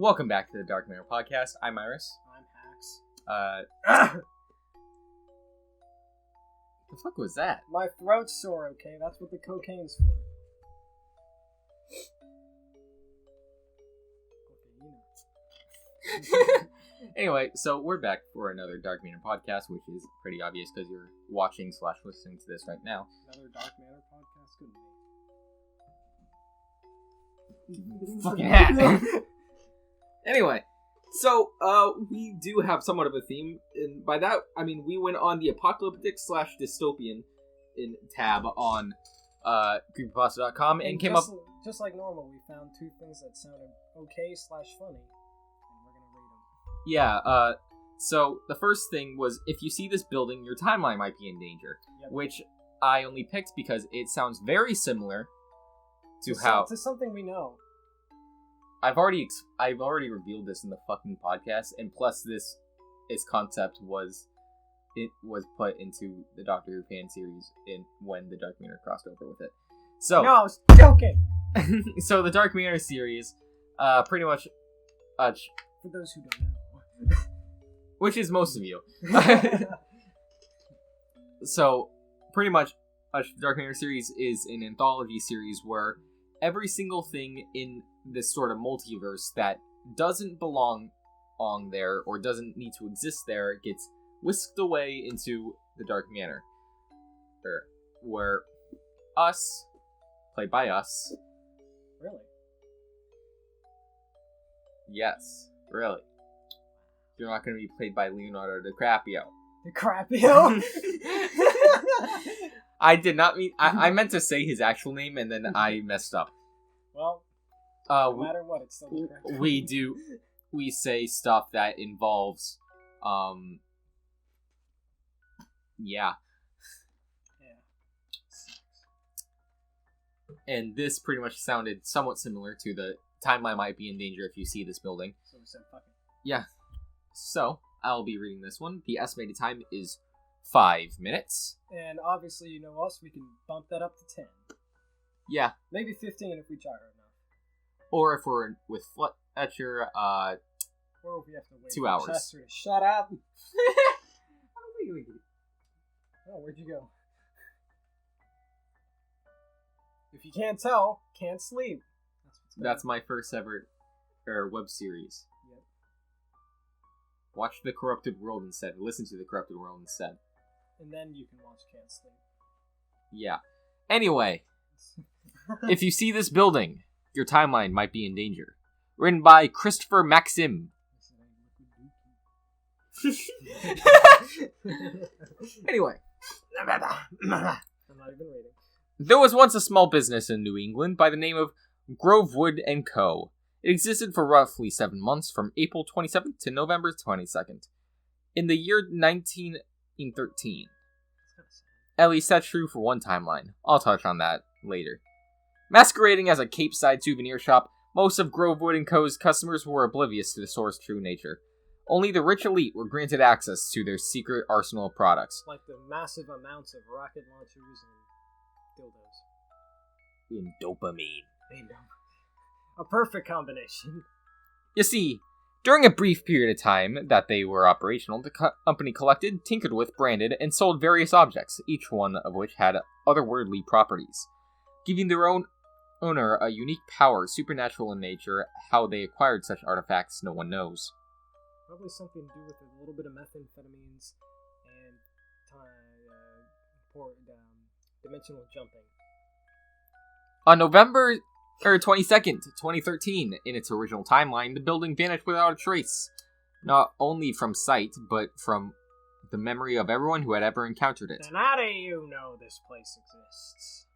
Welcome back to the Dark Manor podcast. I'm Iris. I'm Hax. The fuck was that? My throat's sore, okay? That's what the cocaine's for. Anyway, so we're back for another Dark Manor podcast, which is pretty obvious because you're watching/listening to this right now. Another Dark Manor podcast? Good. Fucking hat. Anyway, so we do have somewhat of a theme, and by that I mean we went on the apocalyptic/dystopian in tab on creepypasta.com and came up. Just like normal, we found two things that sounded okay/funny, and we're gonna rate them. Yeah. So the first thing was, if you see this building, your timeline might be in danger, which I only picked because it sounds very similar to something we know. I've already revealed this in the fucking podcast, and plus its concept was put into the Doctor Who fan series when the Dark Manor crossed over with it. So no, I was joking. So the Dark Manor series, pretty much, for those who don't know, which is most of you. So pretty much, the Dark Manor series is an anthology series where every single thing in this sort of multiverse that doesn't belong on there or doesn't need to exist there gets whisked away into the Dark Manor. Where us, played by us. Really? Yes, really. You're not going to be played by Leonardo DiCaprio. DiCaprio? I did not mean... I meant to say his actual name, and then I messed up. Well, no matter what, it's still DiCaprio. We say stuff that involves, yeah. And this pretty much sounded somewhat similar to the timeline might be in danger if you see this building. So we said fuck it. Yeah. So, I'll be reading this one. The estimated time is 5 minutes. And obviously, you know us, we can bump that up to 10. Yeah. Maybe 15 if we try hard enough. Or if we're with Fletcher, or if we have to wait 2 hours. Chester to shut up. Oh, where'd you go? If you can't tell, can't sleep. That's my first ever web series. Yep. Watch The Corrupted World instead. Listen to The Corrupted World instead. And then you can watch Can't Sleep. Yeah. Anyway, if you see this building, your timeline might be in danger. Written by Christopher Maxim. Anyway. I'm not even reading. There was once a small business in New England by the name of Grovewood & Co. It existed for roughly 7 months, from April 27th to November 22nd. In the year 1913. At least that's true for one timeline. I'll touch on that later. Masquerading as a Cape Side souvenir shop, most of Grovewood & Co.'s customers were oblivious to the store's true nature. Only the rich elite were granted access to their secret arsenal of products. Like the massive amounts of rocket launchers and dildos. And dopamine. A perfect combination. You see, during a brief period of time that they were operational, the company collected, tinkered with, branded, and sold various objects, each one of which had otherworldly properties, giving their own owner a unique power, supernatural in nature. How they acquired such artifacts, no one knows. Probably something to do with a little bit of methamphetamines and dimensional jumping. On November 22nd, 2013, in its original timeline, the building vanished without a trace. Not only from sight, but from the memory of everyone who had ever encountered it. Then how do you know this place exists?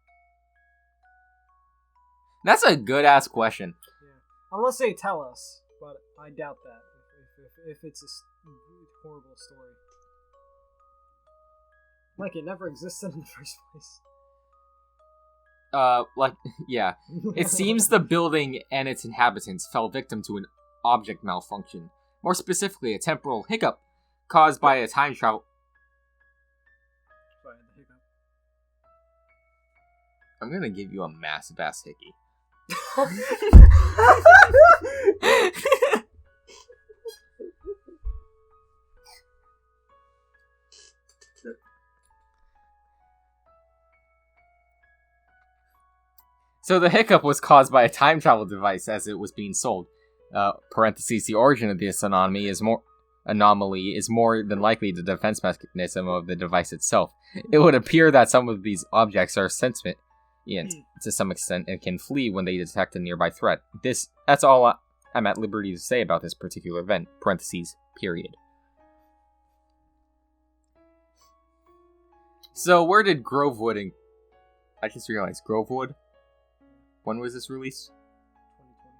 That's a good-ass question. Yeah. Unless they tell us, but I doubt that, if it's a horrible story. Like, it never existed in the first place. Yeah. It seems the building and its inhabitants fell victim to an object malfunction. More specifically, a temporal hiccup caused by a time travel... Sorry, the hiccup. I'm gonna give you a massive ass hickey. So the hiccup was caused by a time travel device as it was being sold. Parentheses, the origin of this anomaly is more than likely the defense mechanism of the device itself. It would appear that some of these objects are sentient to some extent and can flee when they detect a nearby threat. That's all I'm at liberty to say about this particular event. Parentheses, period. So where did Grovewood and... I just realized, Grovewood? When was this released? 2020.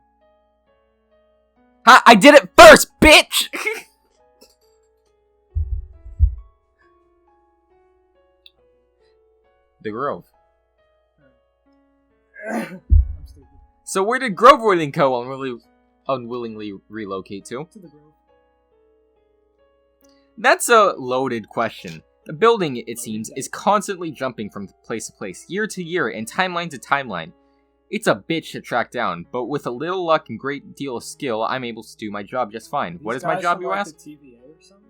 Ha! I did it first, bitch! The Grove. I'm stupid. So where did Grovewood & Co. unwillingly relocate to? To the Grove. That's a loaded question. The building, it seems, is constantly jumping from place to place, year to year, and timeline to timeline. It's a bitch to track down, but with a little luck and great deal of skill, I'm able to do my job just fine. What is my job, you ask? The TVA or something?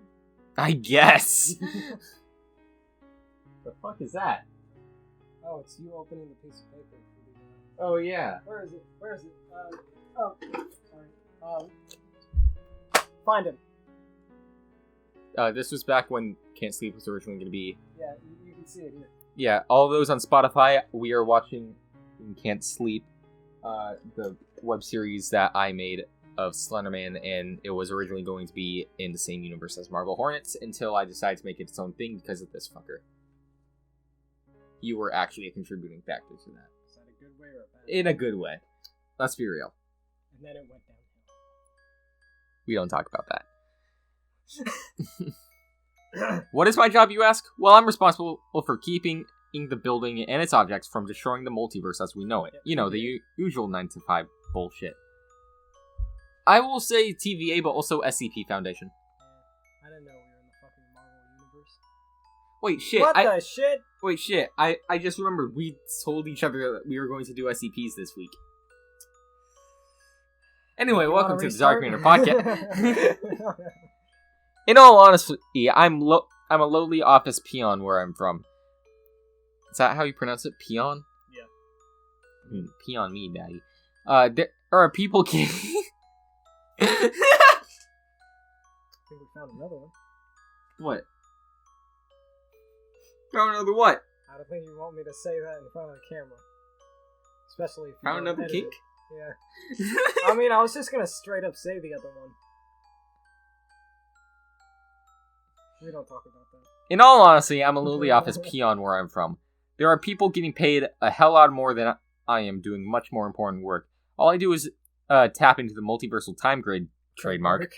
I guess. The fuck is that? Oh, it's you opening the piece of paper. Oh, yeah. Where is it? Oh, sorry. Find him. This was back when Can't Sleep was originally going to be... Yeah, you can see it here. Yeah, all those on Spotify, we are watching Can't Sleep, the web series that I made of Slenderman, and it was originally going to be in the same universe as Marvel Hornets until I decided to make it its own thing because of this fucker. You were actually a contributing factor to that. Is that a good way or a bad way? In a good way. Let's be real. And then it went downhill. We don't talk about that. What is my job, you ask? Well, I'm responsible for keeping the building and its objects from destroying the multiverse as we know it. You know, the usual 9 to 5 bullshit. I will say TVA, but also SCP Foundation. I didn't know we were in the fucking Marvel universe. Wait, shit. What the shit? Wait, shit. I just remembered we told each other that we were going to do SCPs this week. Anyway, welcome to the Dark Manor podcast. In all honesty, I'm a lowly office peon where I'm from. Is that how you pronounce it? Peon? Yeah. Peon me, daddy. There are people I think we found another one. What? Found another what? I don't think you want me to say that in front of the camera. Especially if you found another kink? Yeah. I mean, I was just gonna straight up say the other one. We don't talk about that. In all honesty, I'm a lowly office peon where I'm from. There are people getting paid a hell lot more than I am doing much more important work. All I do is tap into the multiversal time grid trademark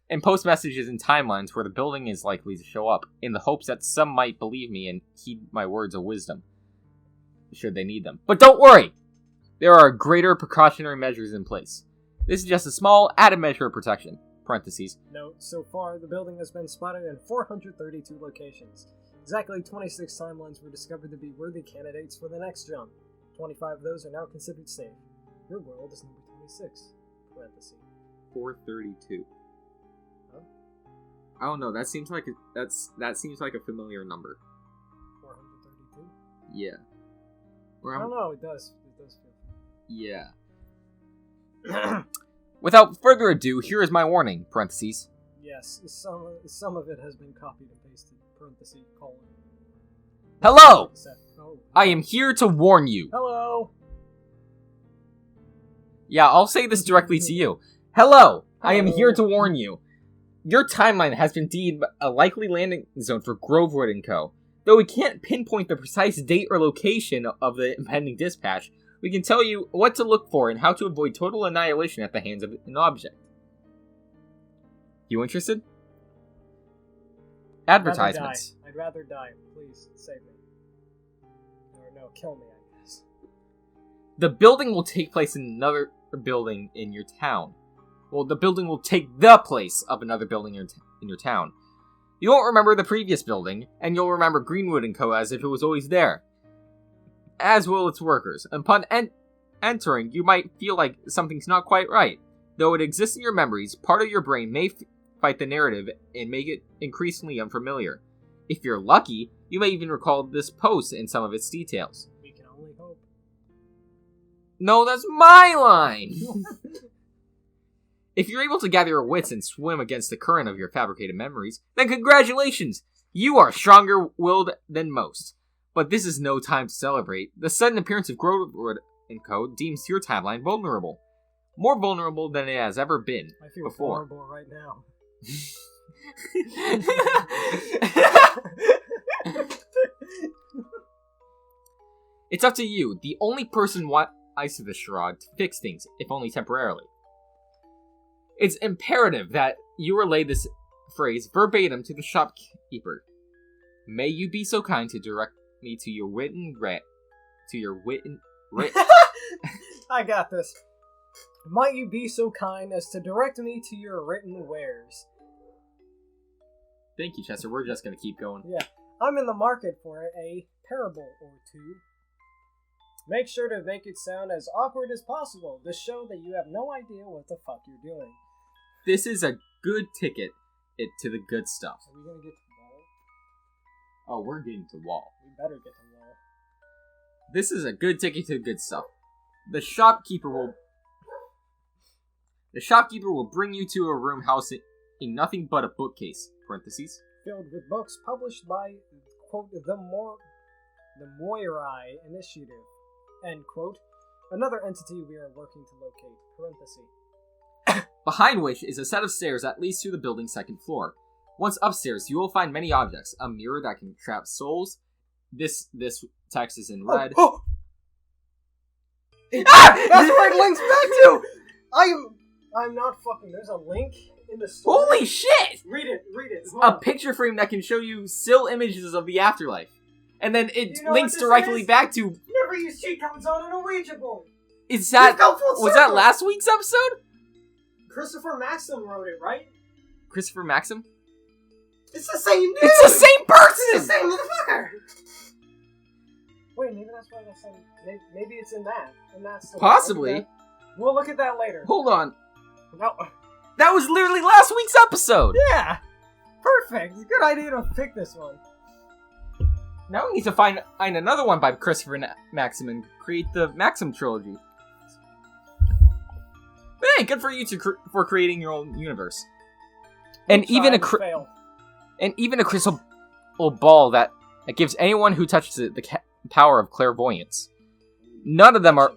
and post messages in timelines where the building is likely to show up, in the hopes that some might believe me and heed my words of wisdom, should they need them. But don't worry! There are greater precautionary measures in place. This is just a small, added measure of protection. Parentheses. Note, so far, the building has been spotted in 432 locations. Exactly 26 timelines were discovered to be worthy candidates for the next jump. 25 of those are now considered safe. Your world is number 26. Parentheses. 432. Huh? I don't know. That seems like a familiar number. 432. Yeah. I don't know. It does feel. Yeah. Without further ado, here is my warning. Parentheses. Yes, some of it has been copied and pasted. Parentheses, colon. Hello! Oh. I am here to warn you. Hello! Yeah, I'll say this directly to you. Hello! I am here to warn you. Your timeline has been deemed a likely landing zone for Grovewood & Co. Though we can't pinpoint the precise date or location of the impending dispatch, we can tell you what to look for and how to avoid total annihilation at the hands of an object. You interested? Advertisements. I'd rather die. Please, save me. Or no, kill me, I guess. The building will take place in another building in your town. Well, the building will take the place of another building in your town. You won't remember the previous building, and you'll remember Greenwood & Co. as if it was always there. As will its workers. Upon entering, you might feel like something's not quite right. Though it exists in your memories, part of your brain may fight the narrative and make it increasingly unfamiliar. If you're lucky, you may even recall this post and some of its details. We can only hope. No, that's my line! If you're able to gather your wits and swim against the current of your fabricated memories, then congratulations! You are stronger-willed than most. But this is no time to celebrate. The sudden appearance of Grovewood & Co. deems your timeline vulnerable. More vulnerable than it has ever been I feel before. horrible right now. It's up to you, the only person wise to the charade, to fix things, if only temporarily. It's imperative that you relay this phrase verbatim to the shopkeeper. May you be so kind to direct me to your I got this. Might you be so kind as to direct me to your written wares? Thank you, Chester. We're just gonna keep going. Yeah. I'm in the market for a parable or two. Make sure to make it sound as awkward as possible to show that you have no idea what the fuck you're doing. This is a good ticket to the good stuff. Are we gonna get to the wall? Oh, we're getting to wall. We better get to the wall. This is a good ticket to the good stuff. The shopkeeper will bring you to a room housing nothing but a bookcase, parentheses, filled with books published by, quote, the Moirai Initiative, end quote, another entity we are working to locate, parentheses. Behind which is a set of stairs that leads to the building's second floor. Once upstairs, you will find many objects. A mirror that can trap souls. This text is in red. Oh. That's where it links back to! I'm not fucking... There's a link in the story. Holy shit! Read it. A picture frame that can show you still images of the afterlife. And then it links directly back to... Never use cheat codes on an Ouija board! Was that last week's episode? Christopher Maxim wrote it, right? Christopher Maxim? It's the same dude! It's the same person! It's the same motherfucker! Wait, maybe that's why I said... Maybe it's in that. And that's the possibly. We'll look at that later. Hold on. No. That was literally last week's episode! Yeah! Perfect! Good idea to pick this one. Now we need to find another one by Christopher Maxim and create the Maxim trilogy. But hey, good for you for creating your own universe. And even a crystal ball that gives anyone who touches it the power of clairvoyance. None of them are...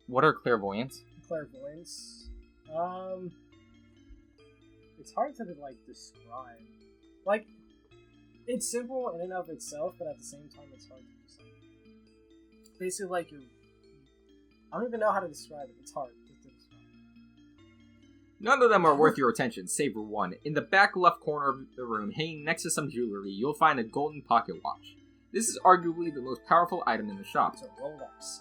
What are clairvoyance? Clairvoyance? It's hard to, describe. It's simple in and of itself, but at the same time, it's hard to describe. Basically, I don't even know how to describe it. It's hard to describe. None of them are worth your attention, save for one. In the back left corner of the room, hanging next to some jewelry, you'll find a golden pocket watch. This is arguably the most powerful item in the shop. It's a Rolex.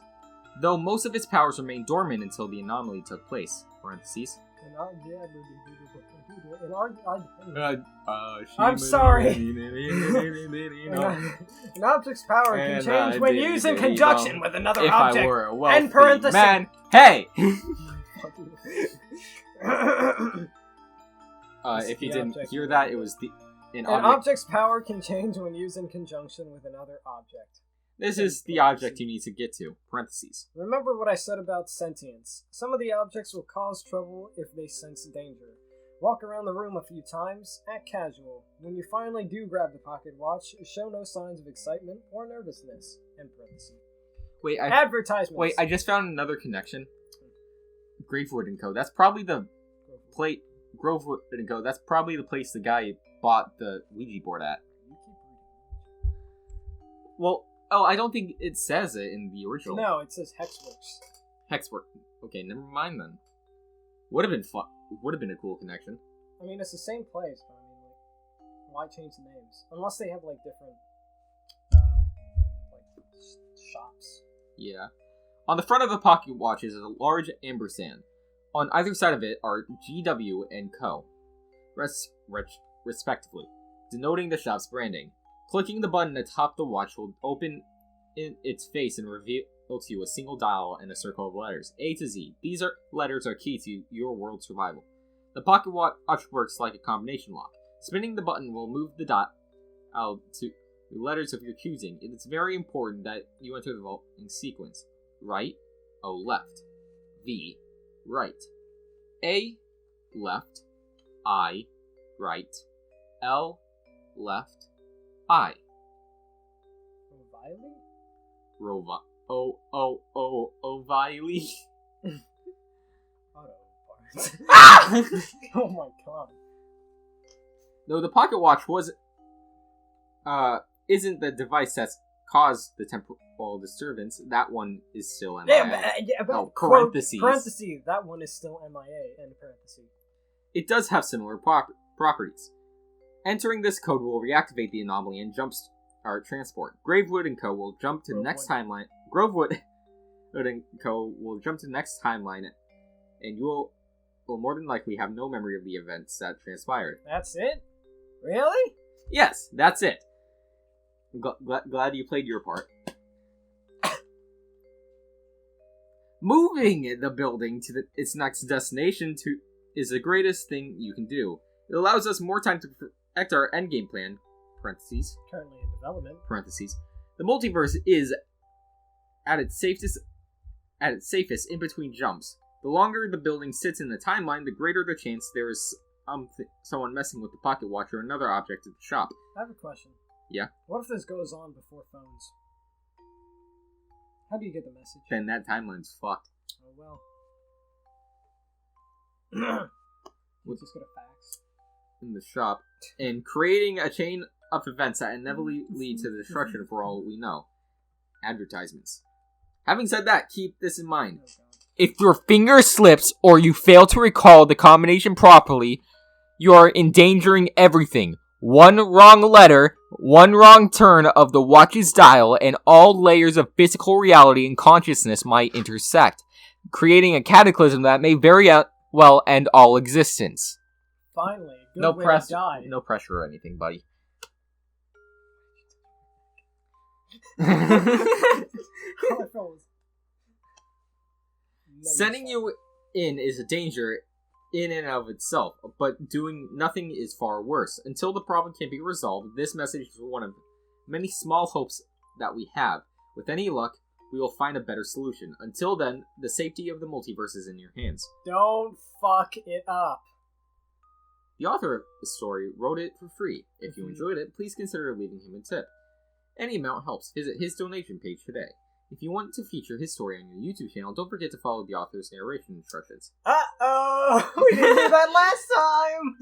Though most of its powers remain dormant until the anomaly took place. Parentheses. I'm sorry. An object's power can change when used in conjunction with another object. I were a wealthy and parentheses. Man. Hey! If you didn't hear that, it was an object's power can change when used in conjunction with another object. This is the object you need to get to. Parentheses. Remember what I said about sentience. Some of the objects will cause trouble if they sense danger. Walk around the room a few times, act casual. When you finally do grab the pocket watch, show no signs of excitement or nervousness. End parentheses. Advertisements. Wait, I just found another connection. Grovewood & Co. That's probably the Grovewood & Co. That's probably the place the guy bought the Ouija board at. Well, I don't think it says it in the original. No, it says Hexworks. Hexworks. Okay, never mind then. Would have been fun. Would have been a cool connection. I mean, it's the same place, but why change the names? Unless they have different, shops. Yeah. On the front of the pocket watch is a large ampersand. On either side of it are GW and Co. Respectively, denoting the shop's branding. Clicking the button atop the watch will open its face and reveal to you a single dial and a circle of letters, A to Z. These letters are key to your world's survival. The pocket watch works like a combination lock. Spinning the button will move the dial to the letters of your choosing. It is very important that you enter the vaulting sequence, right? O left, V right, A left, I right, L left, I. Rovile? O'Viley. Auto parts. Ah! Oh my god. No, the pocket watch isn't the device that's caused the temporal disturbance. That one is still MIA. But parentheses. Parentheses. That one is still MIA, end parentheses. It does have similar properties. Entering this code will reactivate the anomaly and jumpstart transport. Grovewood and Co. will jump to the next timeline. Grovewood and Co. will jump to the next timeline, and you will more than likely have no memory of the events that transpired. That's it? Really? Yes, that's it. Glad you played your part. Moving the building to its next destination is the greatest thing you can do. It allows us more time to perfect our endgame plan, parentheses. Currently in development. Parentheses. The multiverse is at its safest in between jumps. The longer the building sits in the timeline, the greater the chance there is someone messing with the pocket watch or another object at the shop. I have a question. Yeah? What if this goes on before phones? How do you get the message? Then that timeline's fucked. Oh well. We'll just get a fax. In the shop. And creating a chain of events that inevitably lead to the destruction for all we know. Advertisements. Having said that, keep this in mind. Oh, If your finger slips or you fail to recall the combination properly, you are endangering everything. One wrong letter, one wrong turn of the watch's dial, and all layers of physical reality and consciousness might intersect, creating a cataclysm that may very well end all existence. Finally, good way to die. No pressure or anything, buddy. Sending you in is a danger in and of itself, but doing nothing is far worse. Until the problem can be resolved, this message is one of many small hopes that we have. With any luck, we will find a better solution. Until then, the safety of the multiverse is in your hands. Don't fuck it up. The author of the story wrote it for free. If you enjoyed it, please consider leaving him a tip. Any amount helps. Visit his donation page today. If you want to feature his story on your YouTube channel, don't forget to follow the author's narration instructions. Uh-oh! We didn't do that last time!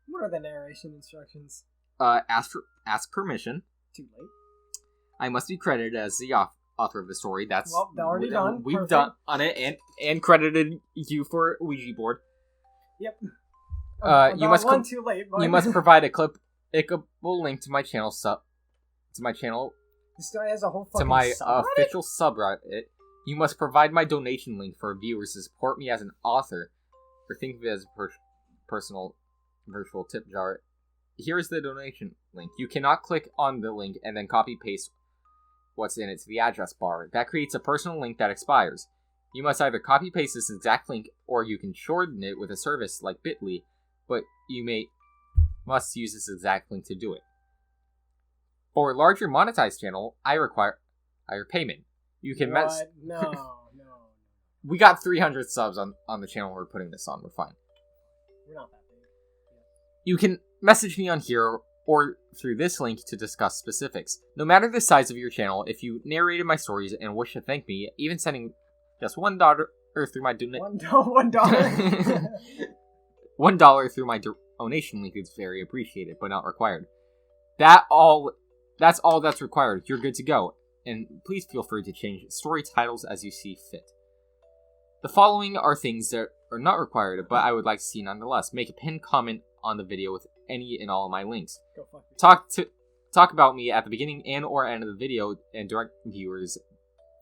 What are the narration instructions? Ask permission. Too late. I must be credited as the author of the story. That's already done. We've Perfect. done on it and credited you for Ouija board. Yep. You must too late. But... You must provide a clickable link to my channel This guy has a whole fucking to my subreddit? official subreddit. You must provide my donation link for viewers to support me as an author, or think of it as a personal virtual tip jar. Here is the donation link. You cannot click on the link and then copy paste what's in it to the address bar. That creates a personal link that expires. You must either copy paste this exact link, or you can shorten it with a service like Bitly, but you must use this exact link to do it. For a larger monetized channel, I require payment. You can No. We got 300 subs on the channel we're putting this on. We're fine. We're not that big. You can message me on here or through this link to discuss specifics. No matter the size of your channel, if you narrated my stories and wish to thank me, even sending just $1 through my donation $1 through my donation link is very appreciated, but not required. That's all that's required. You're good to go. And please feel free to change story titles as you see fit. The following are things that are not required, but I would like to see nonetheless. Make a pinned comment on the video with any and all of my links. Go fuck yourself. Talk about me at the beginning and or end of the video and direct viewers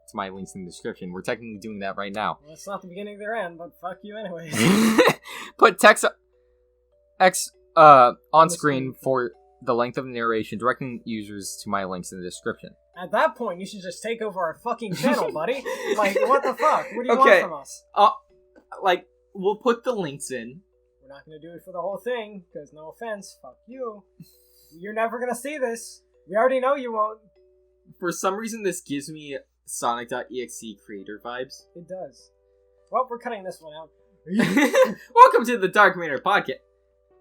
to my links in the description. We're technically doing that right now. Well, it's not the beginning of their end, but fuck you anyways. Put text X on screen for the length of the narration, directing users to my links in the description. At that point, you should just take over our fucking channel, buddy. Like, what the fuck? What do you want from us? We'll put the links in. We're not gonna do it for the whole thing, because no offense, fuck you. You're never gonna see this. We already know you won't. For some reason, this gives me Sonic.exe creator vibes. It does. Well, we're cutting this one out. Welcome to the Dark Manor podcast.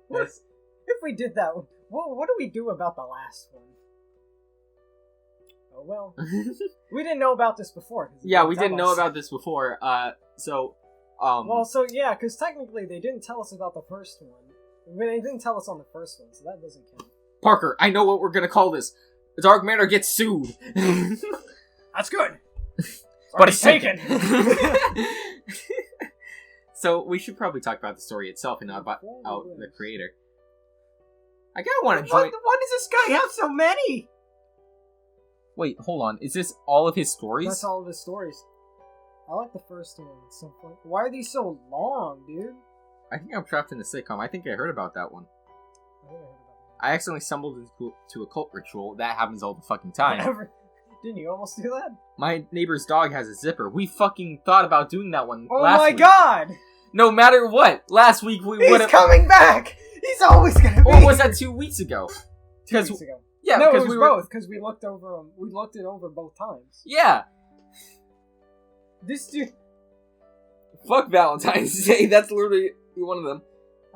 If we did that, what do we do about the last one? Oh well. We didn't know about this before. Yeah, we didn't know about this before. Yeah, because technically they didn't tell us about the first one. They didn't tell us on the first one, so that doesn't count. Parker, I know what we're gonna call this. The Dark Manor gets sued. That's good. But it's taken. So we should probably talk about the story itself and not about the creator. I kinda want to join. Why does this guy have so many? Wait, hold on. Is this all of his stories? That's all of his stories. I like the first one. It's so funny. Why are these so long, dude? I think I'm trapped in a sitcom. I think I heard about that one. I think I heard about I accidentally stumbled into a cult ritual. That happens all the fucking time. Whatever. Didn't you almost do that? My neighbor's dog has a zipper. We fucking thought about doing that one Oh last my week. god! No matter what. Last week we would have... He's coming back! He's always gonna be... Or was that 2 weeks ago? 2 weeks ago. Yeah, no, because it was both, because we looked over them. We looked it over both times. Yeah. This dude... Fuck Valentine's Day. That's literally one of them.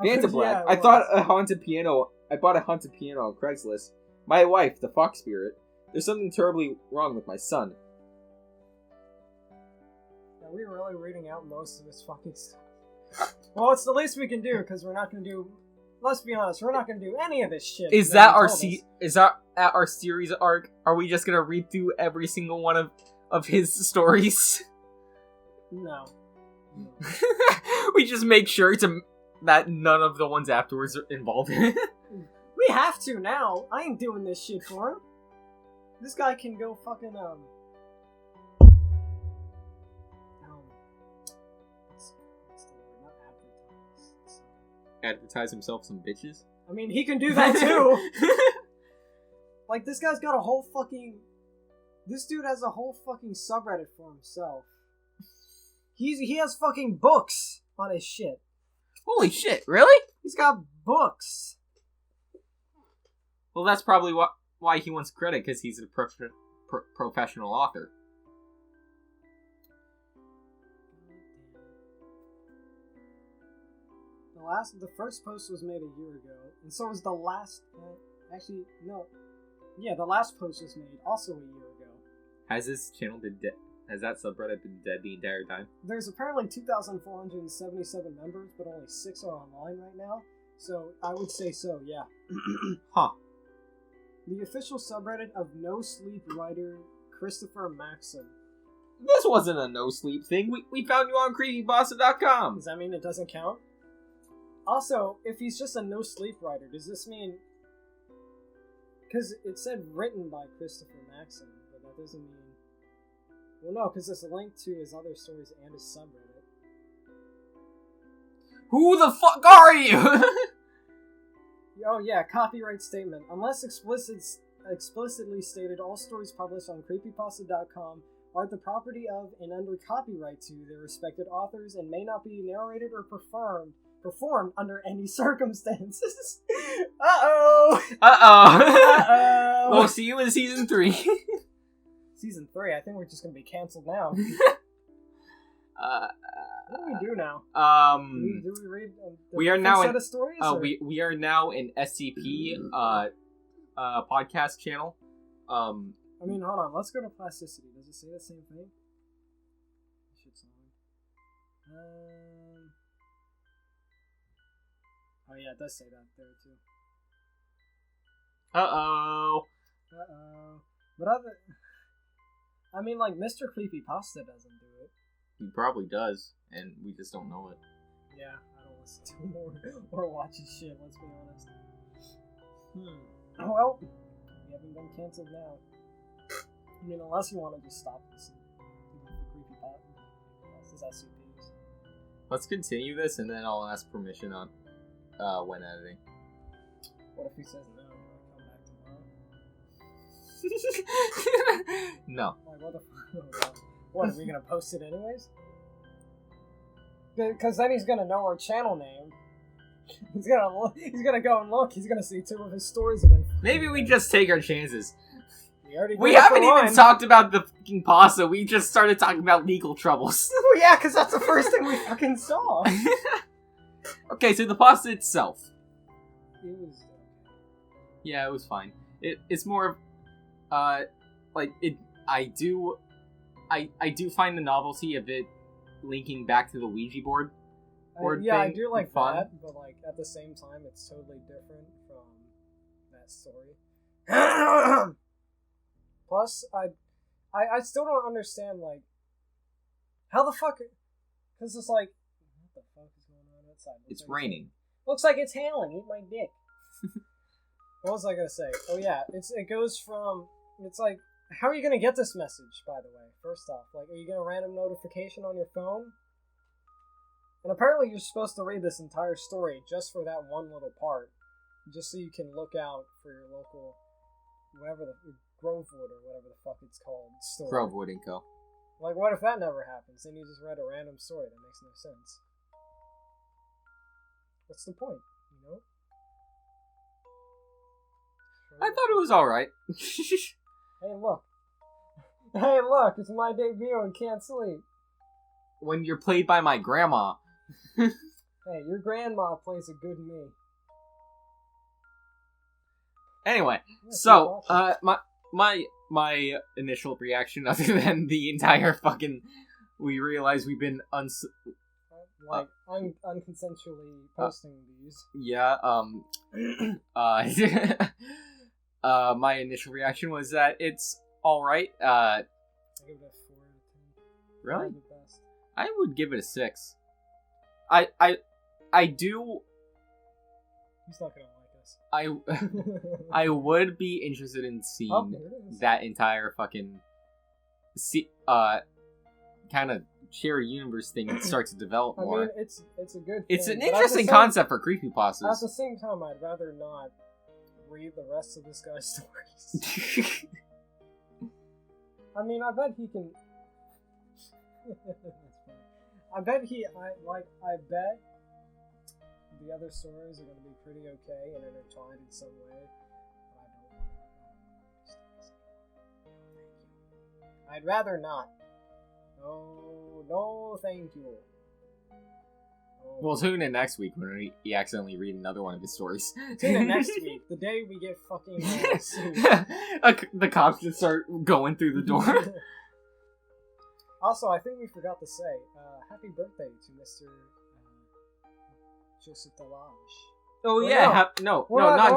Vanta Black. I bought a haunted piano on Craigslist. My wife, the fox spirit. There's something terribly wrong with my son. Are we really reading out most of this fucking stuff? Well, it's the least we can do, because we're not going to do... Let's be honest, we're not going to do any of this shit. Is that our our series arc? Are we just going to read through every single one of his stories? No. We just make sure that none of the ones afterwards are involved in it. We have to now. I ain't doing this shit for him. This guy can go fucking, what's the word? Not advertise. Advertise himself some bitches? I mean, he can do that too. Like, this guy's got a whole fucking... This dude has a whole fucking subreddit for himself. He has fucking books on his shit. Holy shit, really? He's got books. Well, that's probably why he wants credit, because he's a professional author. The first post was made a year ago, and so was the last... actually, no. Yeah, the last post was made also a year ago. Has this channel been dead? Has that subreddit been dead the entire time? There's apparently 2,477 members, but only 6 are online right now. So, I would say so, yeah. Huh. The official subreddit of No Sleep writer Christopher Maxim. This wasn't a no sleep thing. We found you on creepypasta.com. Does that mean it doesn't count? Also, if he's just a no sleep writer, does this mean... Because it said written by Christopher Maxim, but that doesn't mean... Well, no, because it's linked to his other stories and his subreddit. Who the fuck are you? Oh yeah, copyright statement. Unless explicitly stated, all stories published on creepypasta.com are the property of and under copyright to their respected authors and may not be narrated or performed under any circumstances. Uh-oh! Uh-oh! We'll see you in season 3. Season 3? I think we're just gonna be cancelled now. What do we do now? Do we read we are now set of stories? We are now an SCP podcast channel. I mean, hold on. Let's go to Plasticity. Does it say the same thing? Shit's on. Oh yeah, it does say that there too. Uh-oh. But I mean, like, Mr. Creepypasta doesn't do it. He probably does, and we just don't know it. Yeah, I don't listen to him or watch his shit, let's be honest. Well, we haven't been cancelled now. I mean, unless you want to just stop listening to Creepypasta. SCPs. Let's continue this, and then I'll ask permission on when editing. What if he says no? Do I come back tomorrow? No. Like, what the fuck? What, are we gonna post it anyways? Because then he's gonna know our channel name. He's gonna go and look. He's gonna see 2 of his stories and then... Maybe we just take our chances. We haven't even talked about the fucking pasta. We just started talking about legal troubles. Well, yeah, because that's the first thing we fucking saw. Okay, so the pasta itself. It was... Yeah, it was fine. It's more of, I do find the novelty of it linking back to the Ouija board. I do like fun. That, but like at the same time, it's totally different from that story. Plus, I still don't understand like how the fuck, because it's like what the fuck is going on outside? It's raining. Looks like it's hailing. Eat my dick. What was I gonna say? Oh yeah, it goes from it's like how are you gonna get this message? By the way, first off, like are you gonna random notification on your phone? And apparently you're supposed to read this entire story just for that one little part. Just so you can look out for your local, whatever the, Grovewood or whatever the fuck it's called, store. Grovewood & Co. Like, what if that never happens? Then you just read a random story that makes no sense. What's the point, you know? I thought it was alright. Hey, look. Hey, look, it's my debut and can't sleep. When you're played by my grandma. Hey, your grandma plays a good me. Anyway, so my initial reaction, other than the entire fucking, we realize we've been unconsensually posting these. Yeah. My initial reaction was that it's all right. I give it a 4 out of 10. Really? The best. I would give it a 6. I do. He's not gonna like us. I would be interested in seeing that entire fucking kind of shared universe thing start to develop more. I mean, it's a good thing. It's an interesting concept for creepypastas. At the same time, I'd rather not read the rest of this guy's stories. I mean, I bet he can. I bet the other stories are going to be pretty okay and intertwined in some way. But I don't want to Thank you. I'd rather not. No, thank you. Oh. We'll tune in next week when we accidentally read another one of his stories. Tune in next week, the day we get fucking sued. The cops just start going through the door. Also, I think we forgot to say, happy birthday to Mr. Joseph Delage. Oh, yeah. Not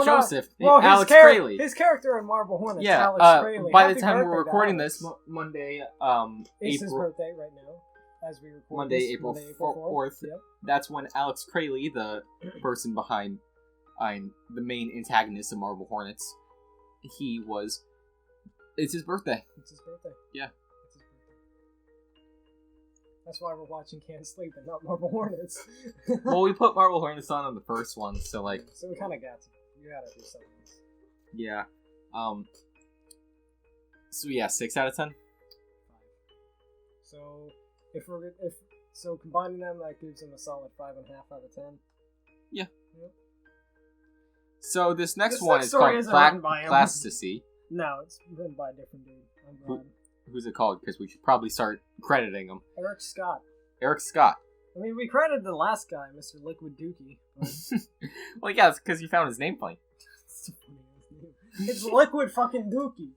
Joseph. Well, Alex Crayley. His character in Marble Hornets, yeah, Alex Crayley. By the time we're recording this, Monday, it's his birthday right now, as we record Monday, this, April Monday, 4th. Yep. That's when Alex Crayley, the person behind the main antagonist of Marble Hornets, it's his birthday. It's his birthday. Yeah. That's why we're watching Can't Sleep and not Marble Hornets. Well, we put Marble Hornets on the first one, so like... So we kind of got to. You gotta do something. Yeah. So yeah, 6 out of 10? 5. So combining them, that gives them a solid 5.5 out of 10. Yeah. Yep. So this next one is called Plasticity. No, it's written by a different dude. I'm glad. Who's it called? Because we should probably start crediting him. Eric Scott. Eric Scott. I mean, we credited the last guy, Mr. Liquid Dookie. Well, yeah, it's because you found his name funny. It's Liquid fucking Dookie.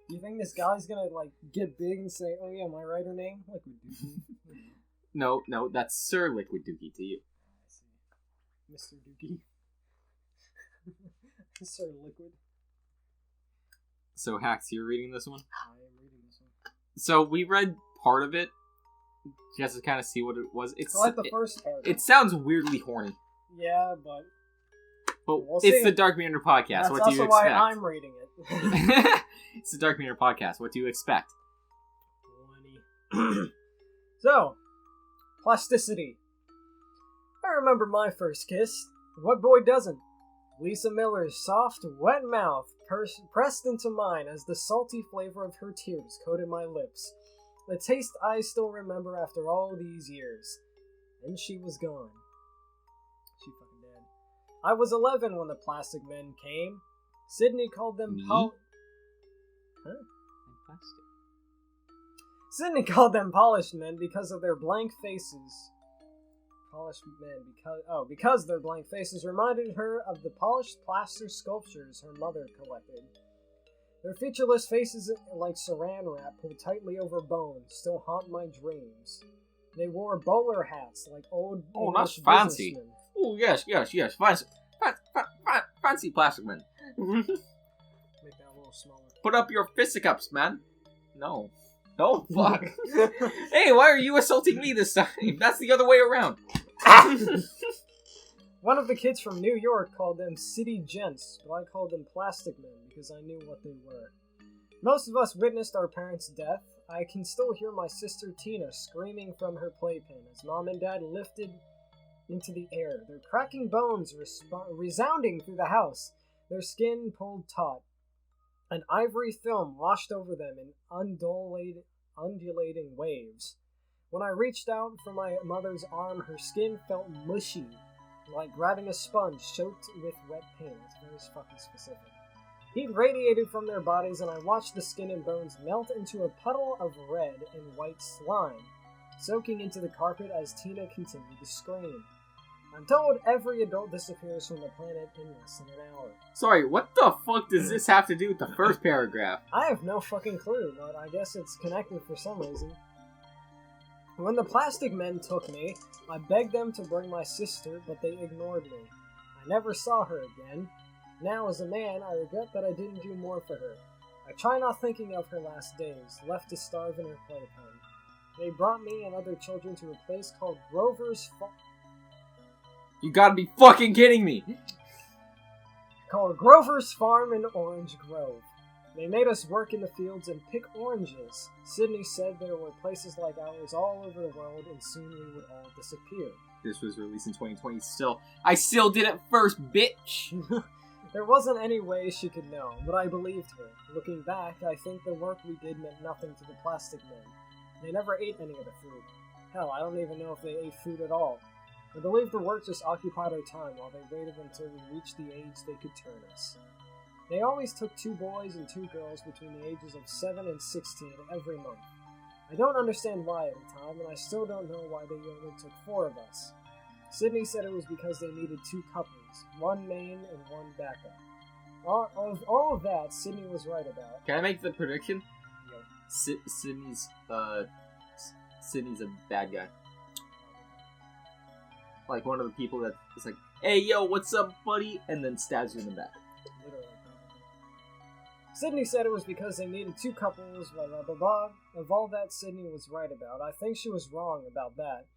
You think this guy's gonna, like, get big and say, oh yeah, my writer name? Liquid Dookie. No, that's Sir Liquid Dookie to you. I see. Mr. Dookie. Sir Liquid. So, Hax, you're reading this one? I am reading this one. So, we read part of it, just to kind of see what it was. I like the first part. It sounds weirdly horny. Yeah, but we'll it's the Dark Manor podcast. That's what do you expect? also why I'm reading it. It's the Dark Manor podcast. What do you expect? So, Plasticity. I remember my first kiss. What boy doesn't? Lisa Miller's soft, wet mouth pressed into mine as the salty flavor of her tears coated my lips. The taste I still remember after all these years. And she was gone. She fucking dead. I was 11 when the plastic men came. Sydney called them Huh? And plastic. Sydney called them polished men because of their blank faces. Polished men because their blank faces reminded her of the polished plaster sculptures her mother collected. Their featureless faces, like saran wrap pulled tightly over bones, still haunt my dreams. They wore bowler hats like old English that's fancy. businessmen. Oh, yes. Fancy plastic man. Make that a little smaller. Put up your fisticuffs, man. No. Oh, fuck. Hey, why are you assaulting me this time? That's the other way around. One of the kids from New York called them city gents, but I called them plastic men because I knew what they were. Most of us witnessed our parents' death. I can still hear my sister Tina screaming from her playpen as Mom and Dad lifted into the air, their cracking bones resounding through the house, their skin pulled taut. An ivory film washed over them in undulating waves. When I reached out for my mother's arm, her skin felt mushy, like grabbing a sponge soaked with wet paint. It's very fucking specific. Heat radiated from their bodies, and I watched the skin and bones melt into a puddle of red and white slime, soaking into the carpet as Tina continued to scream. I'm told every adult disappears from the planet in less than an hour. Sorry, what the fuck does this have to do with the first paragraph? I have no fucking clue, but I guess it's connected for some reason. When the plastic men took me, I begged them to bring my sister, but they ignored me. I never saw her again. Now, as a man, I regret that I didn't do more for her. I try not thinking of her last days, left to starve in her playpen. They brought me and other children to a place called Grover's Farm. You gotta be fucking kidding me! Called Grover's Farm in Orange Grove. They made us work in the fields and pick oranges. Sydney said there were places like ours all over the world, and soon we would all disappear. This was released in 2020 still. I still did it first, bitch! There wasn't any way she could know, but I believed her. Looking back, I think the work we did meant nothing to the plastic men. They never ate any of the food. Hell, I don't even know if they ate food at all. I believe the work just occupied our time while they waited until we reached the age they could turn us. They always took 2 boys and 2 girls between the ages of 7 and 16 every month. I don't understand why at the time, and I still don't know why they only took 4 of us. Sydney said it was because they needed 2 couples, 1 main and 1 backup. All of that, Sydney was right about. Can I make the prediction? Yeah. Sydney's a bad guy. Like one of the people that is like, hey, yo, what's up, buddy? And then stabs you in the back. Literally, probably. Sydney said it was because they needed 2 couples, blah, blah, blah, blah. Of all that, Sydney was right about. I think she was wrong about that.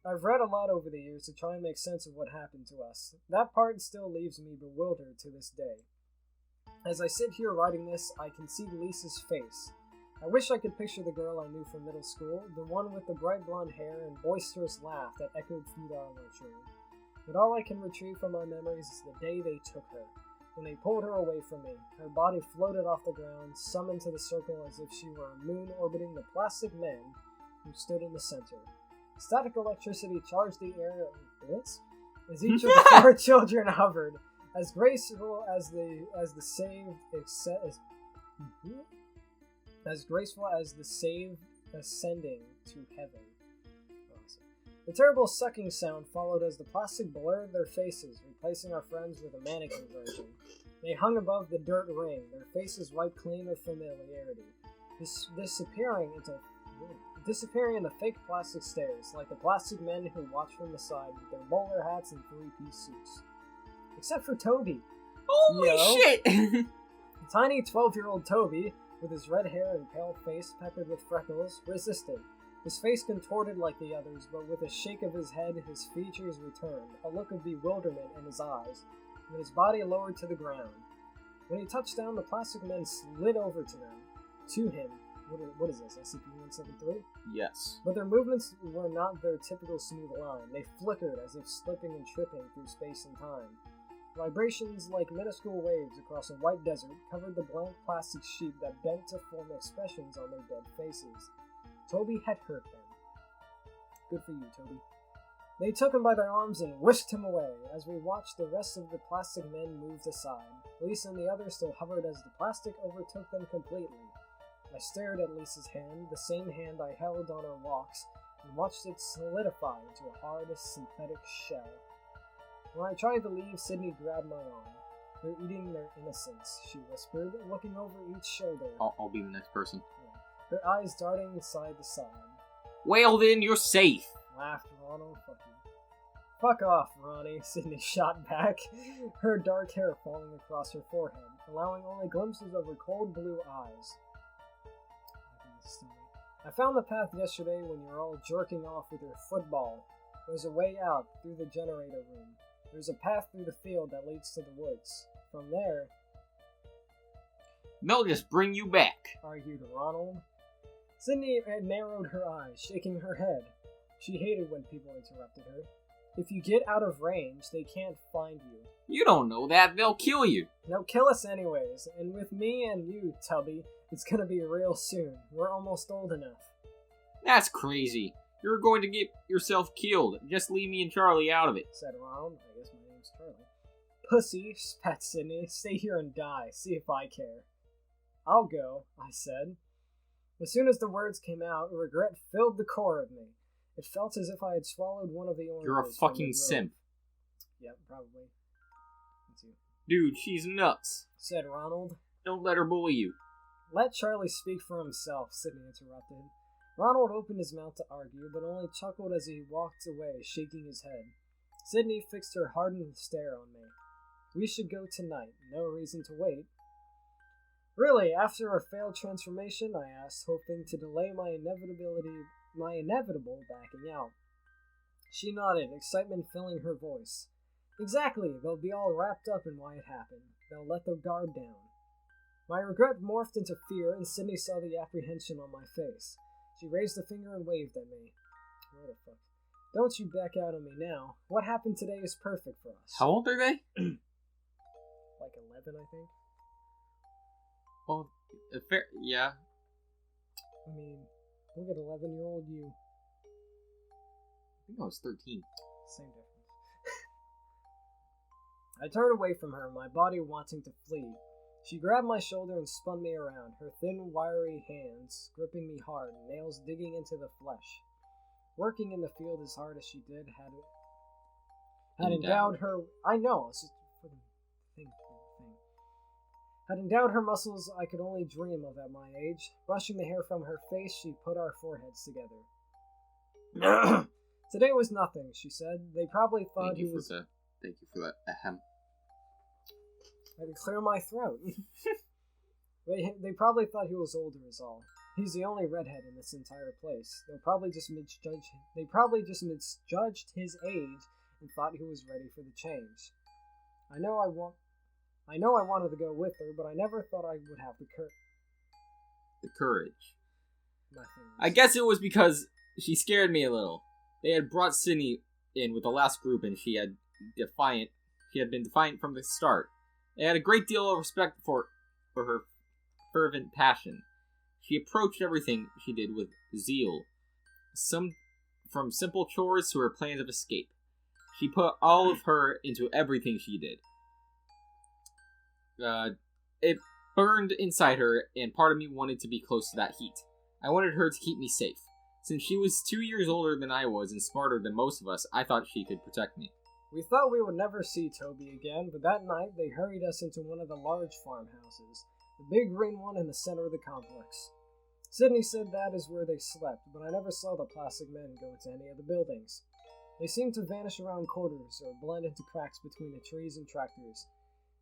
I've read a lot over the years to try and make sense of what happened to us. That part still leaves me bewildered to this day. As I sit here writing this, I can see Lisa's face. I wish I could picture the girl I knew from middle school, the one with the bright blonde hair and boisterous laugh that echoed through our lunchroom. But all I can retrieve from my memories is the day they took her. When they pulled her away from me, her body floated off the ground, summoned to the circle as if she were a moon orbiting the plastic men who stood in the center. Static electricity charged the air as each of the 4 children hovered, as graceful as the saved ascending to heaven. Awesome. The terrible sucking sound followed as the plastic blurred their faces, replacing our friends with a mannequin version. They hung above the dirt ring, their faces wiped clean of familiarity, disappearing in the fake plastic stairs, like the plastic men who watched from the side with their bowler hats and 3-piece suits. Except for Toby. Holy shit! Tiny 12-year-old Toby, with his red hair and pale face peppered with freckles, resisted. His face contorted like the others, but with a shake of his head, his features returned, a look of bewilderment in his eyes, and his body lowered to the ground. When he touched down, the plastic men slid over to him. What is this, SCP-173? Yes. But their movements were not their typical smooth line. They flickered as if slipping and tripping through space and time. Vibrations like minuscule waves across a white desert covered the blank plastic sheet that bent to form expressions on their dead faces. Toby had hurt them. Good for you, Toby. They took him by their arms and whisked him away. As we watched, the rest of the plastic men moved aside. Lisa and the others still hovered as the plastic overtook them completely. I stared at Lisa's hand, the same hand I held on our walks, and watched it solidify into a hard, synthetic shell. When I tried to leave, Sydney grabbed my arm. "They're eating their innocence," she whispered, looking over each shoulder. I'll be the next person. Her eyes darting side to side. "Well then, you're safe," laughed Ronald. Fuck off, Ronnie, Sydney shot back, her dark hair falling across her forehead, allowing only glimpses of her cold blue eyes. "I found the path yesterday when you were all jerking off with your football. There's a way out through the generator room. There's a path through the field that leads to the woods. From there..." "They'll just bring you back," argued Ronald. Sydney had narrowed her eyes, shaking her head. She hated when people interrupted her. "If you get out of range, they can't find you." "You don't know that. They'll kill you." "They'll kill us anyways, and with me and you, Tubby, it's gonna be real soon. We're almost old enough." "That's crazy. You're going to get yourself killed. Just leave me and Charlie out of it," said Ronald. I guess my name's Charlie. "Pussy," spat Sydney. "Stay here and die. See if I care." "I'll go," I said. As soon as the words came out, regret filled the core of me. It felt as if I had swallowed one of the oranges. "You're a fucking simp." Yep, probably. That's you. "Dude, she's nuts," said Ronald. "Don't let her bully you." "Let Charlie speak for himself," Sydney interrupted. Ronald opened his mouth to argue, but only chuckled as he walked away, shaking his head. Sydney fixed her hardened stare on me. "We should go tonight. No reason to wait." "Really, after our failed transformation?" I asked, hoping to delay my inevitable backing out. She nodded, excitement filling her voice. "Exactly, they'll be all wrapped up in why it happened. They'll let their guard down." My regret morphed into fear, and Sydney saw the apprehension on my face. She raised a finger and waved at me. What the fuck? "Don't you back out on me now. What happened today is perfect for us." How old are they? Like 11, I think. Well, fair, yeah. I mean, look at 11-year-old you. I think I was 13. Same difference. I turned away from her, my body wanting to flee. She grabbed my shoulder and spun me around, her thin, wiry hands gripping me hard, nails digging into the flesh. Working in the field as hard as she did had endowed her... I know, it's just a fucking thing. Had endowed her muscles I could only dream of at my age. Brushing the hair from her face, she put our foreheads together. "Today was nothing," she said. "They probably thought he was..." Thank you for that. Ahem. I could clear my throat. They probably thought he was older is all. He's the only redhead in this entire place. They probably just misjudged his age and thought he was ready for the change. I know I wanted to go with her, but I never thought I would have the courage. My fingers. I guess it was because she scared me a little. They had brought Sydney in with the last group, and she had been defiant from the start. They had a great deal of respect for her fervent passion. She approached everything she did with zeal, from simple chores to her plans of escape. She put all of her into everything she did. It burned inside her, and part of me wanted to be close to that heat. I wanted her to keep me safe. Since she was 2 years older than I was and smarter than most of us, I thought she could protect me. We thought we would never see Toby again, but that night they hurried us into one of the large farmhouses, the big green one in the center of the complex. Sydney said that is where they slept, but I never saw the plastic men go into any of the buildings. They seemed to vanish around corners or blend into cracks between the trees and tractors.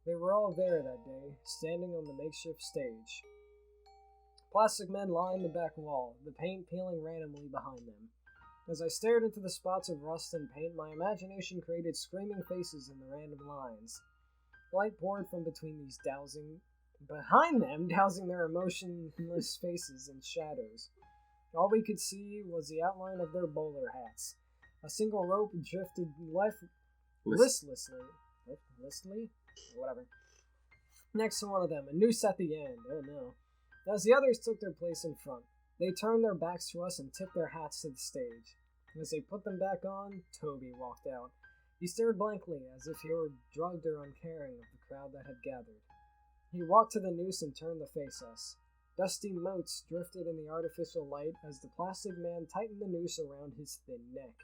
They were all there that day, standing on the makeshift stage. Plastic men lined the back wall, the paint peeling randomly behind them. As I stared into the spots of rust and paint, my imagination created screaming faces in the random lines. Light poured from between these dousing their emotionless faces in shadows. All we could see was the outline of their bowler hats. A single rope drifted listlessly? Whatever. Next to one of them, a noose at the end. Oh no. As the others took their place in front, they turned their backs to us and tipped their hats to the stage. As they put them back on, Toby walked out. He stared blankly, as if he were drugged or uncaring of the crowd that had gathered. He walked to the noose and turned to face us. Dusty motes drifted in the artificial light as the plastic man tightened the noose around his thin neck.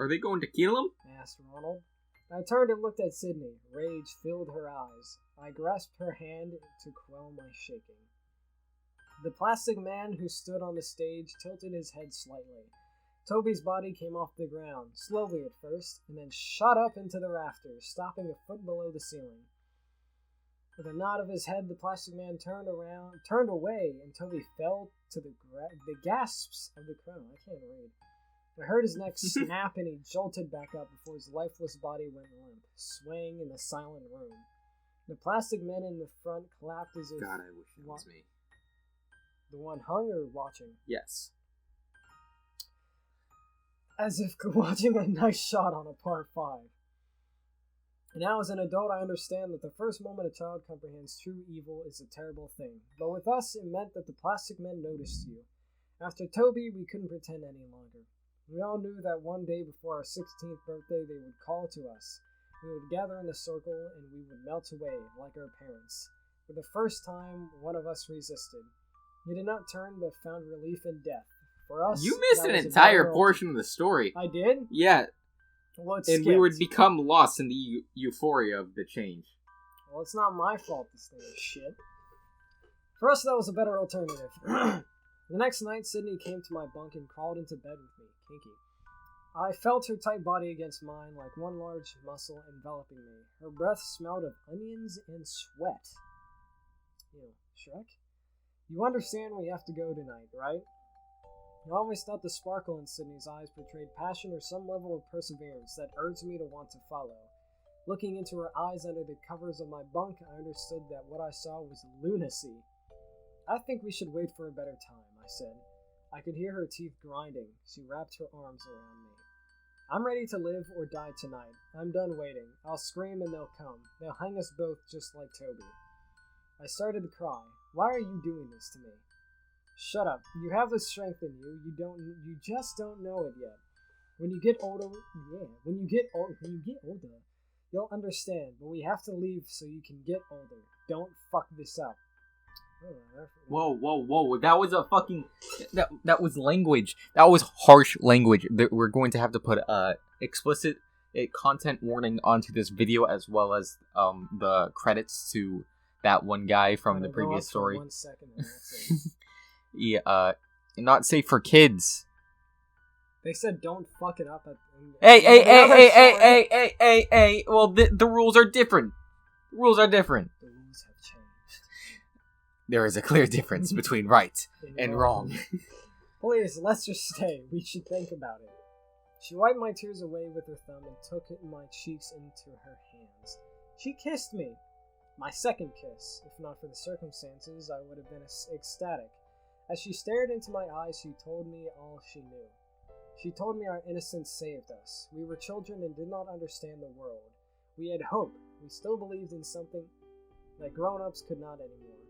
Are they going to kill him? Asked Ronald. I turned and looked at Sydney. Rage filled her eyes. I grasped her hand to quell my shaking. The plastic man who stood on the stage tilted his head slightly. Toby's body came off the ground, slowly at first, and then shot up into the rafters, stopping a foot below the ceiling. With a nod of his head, the plastic man turned away, and Toby fell to the gasps of the crowd. I can't read. I heard his neck snap, and he jolted back up before his lifeless body went limp, swaying in the silent room. The plastic men in the front clapped as if... God, I wish it was me. The one hung or watching? Yes. As if watching a nice shot on a par 5. Now as an adult, I understand that the first moment a child comprehends true evil is a terrible thing. But with us, it meant that the plastic men noticed you. After Toby, we couldn't pretend any longer. We all knew that one day before our 16th birthday, they would call to us. We would gather in a circle, and we would melt away, like our parents. For the first time, one of us resisted. He did not turn, but found relief in death. For us, you missed an entire portion of the story. I did? Yeah. Well, and we would become lost in the euphoria of the change. Well, it's not my fault this thing is shit. For us, that was a better alternative. The next night, Sydney came to my bunk and crawled into bed with me, kinky. I felt her tight body against mine like one large muscle enveloping me. Her breath smelled of onions and sweat. Ew, Shrek? You understand we have to go tonight, right? I always thought the sparkle in Sydney's eyes portrayed passion or some level of perseverance that urged me to want to follow. Looking into her eyes under the covers of my bunk, I understood that what I saw was lunacy. I think we should wait for a better time, I said. I could hear her teeth grinding. She wrapped her arms around me. I'm ready to live or die tonight. I'm done waiting. I'll scream and they'll come. They'll hang us both just like Toby. I started to cry. Why are you doing this to me? Shut up. You have the strength in you. You just don't know it yet. When you get older, you'll understand, but we have to leave so you can get older. Don't fuck this up. Whoa. That was a fucking... That was language. That was harsh language. We're going to have to put explicit content warning onto this video, as well as the credits to that one guy from the previous story. 1 second and that's it. Yeah, not safe for kids. They said don't fuck it up. Hey. Well, the rules are different. The rules have changed. There is a clear difference between right and wrong. Please, let's just stay. We should think about it. She wiped my tears away with her thumb and took my cheeks into her hands. She kissed me. My second kiss. If not for the circumstances, I would have been ecstatic. As she stared into my eyes, she told me all she knew. She told me our innocence saved us. We were children and did not understand the world. We had hope. We still believed in something that grown-ups could not anymore.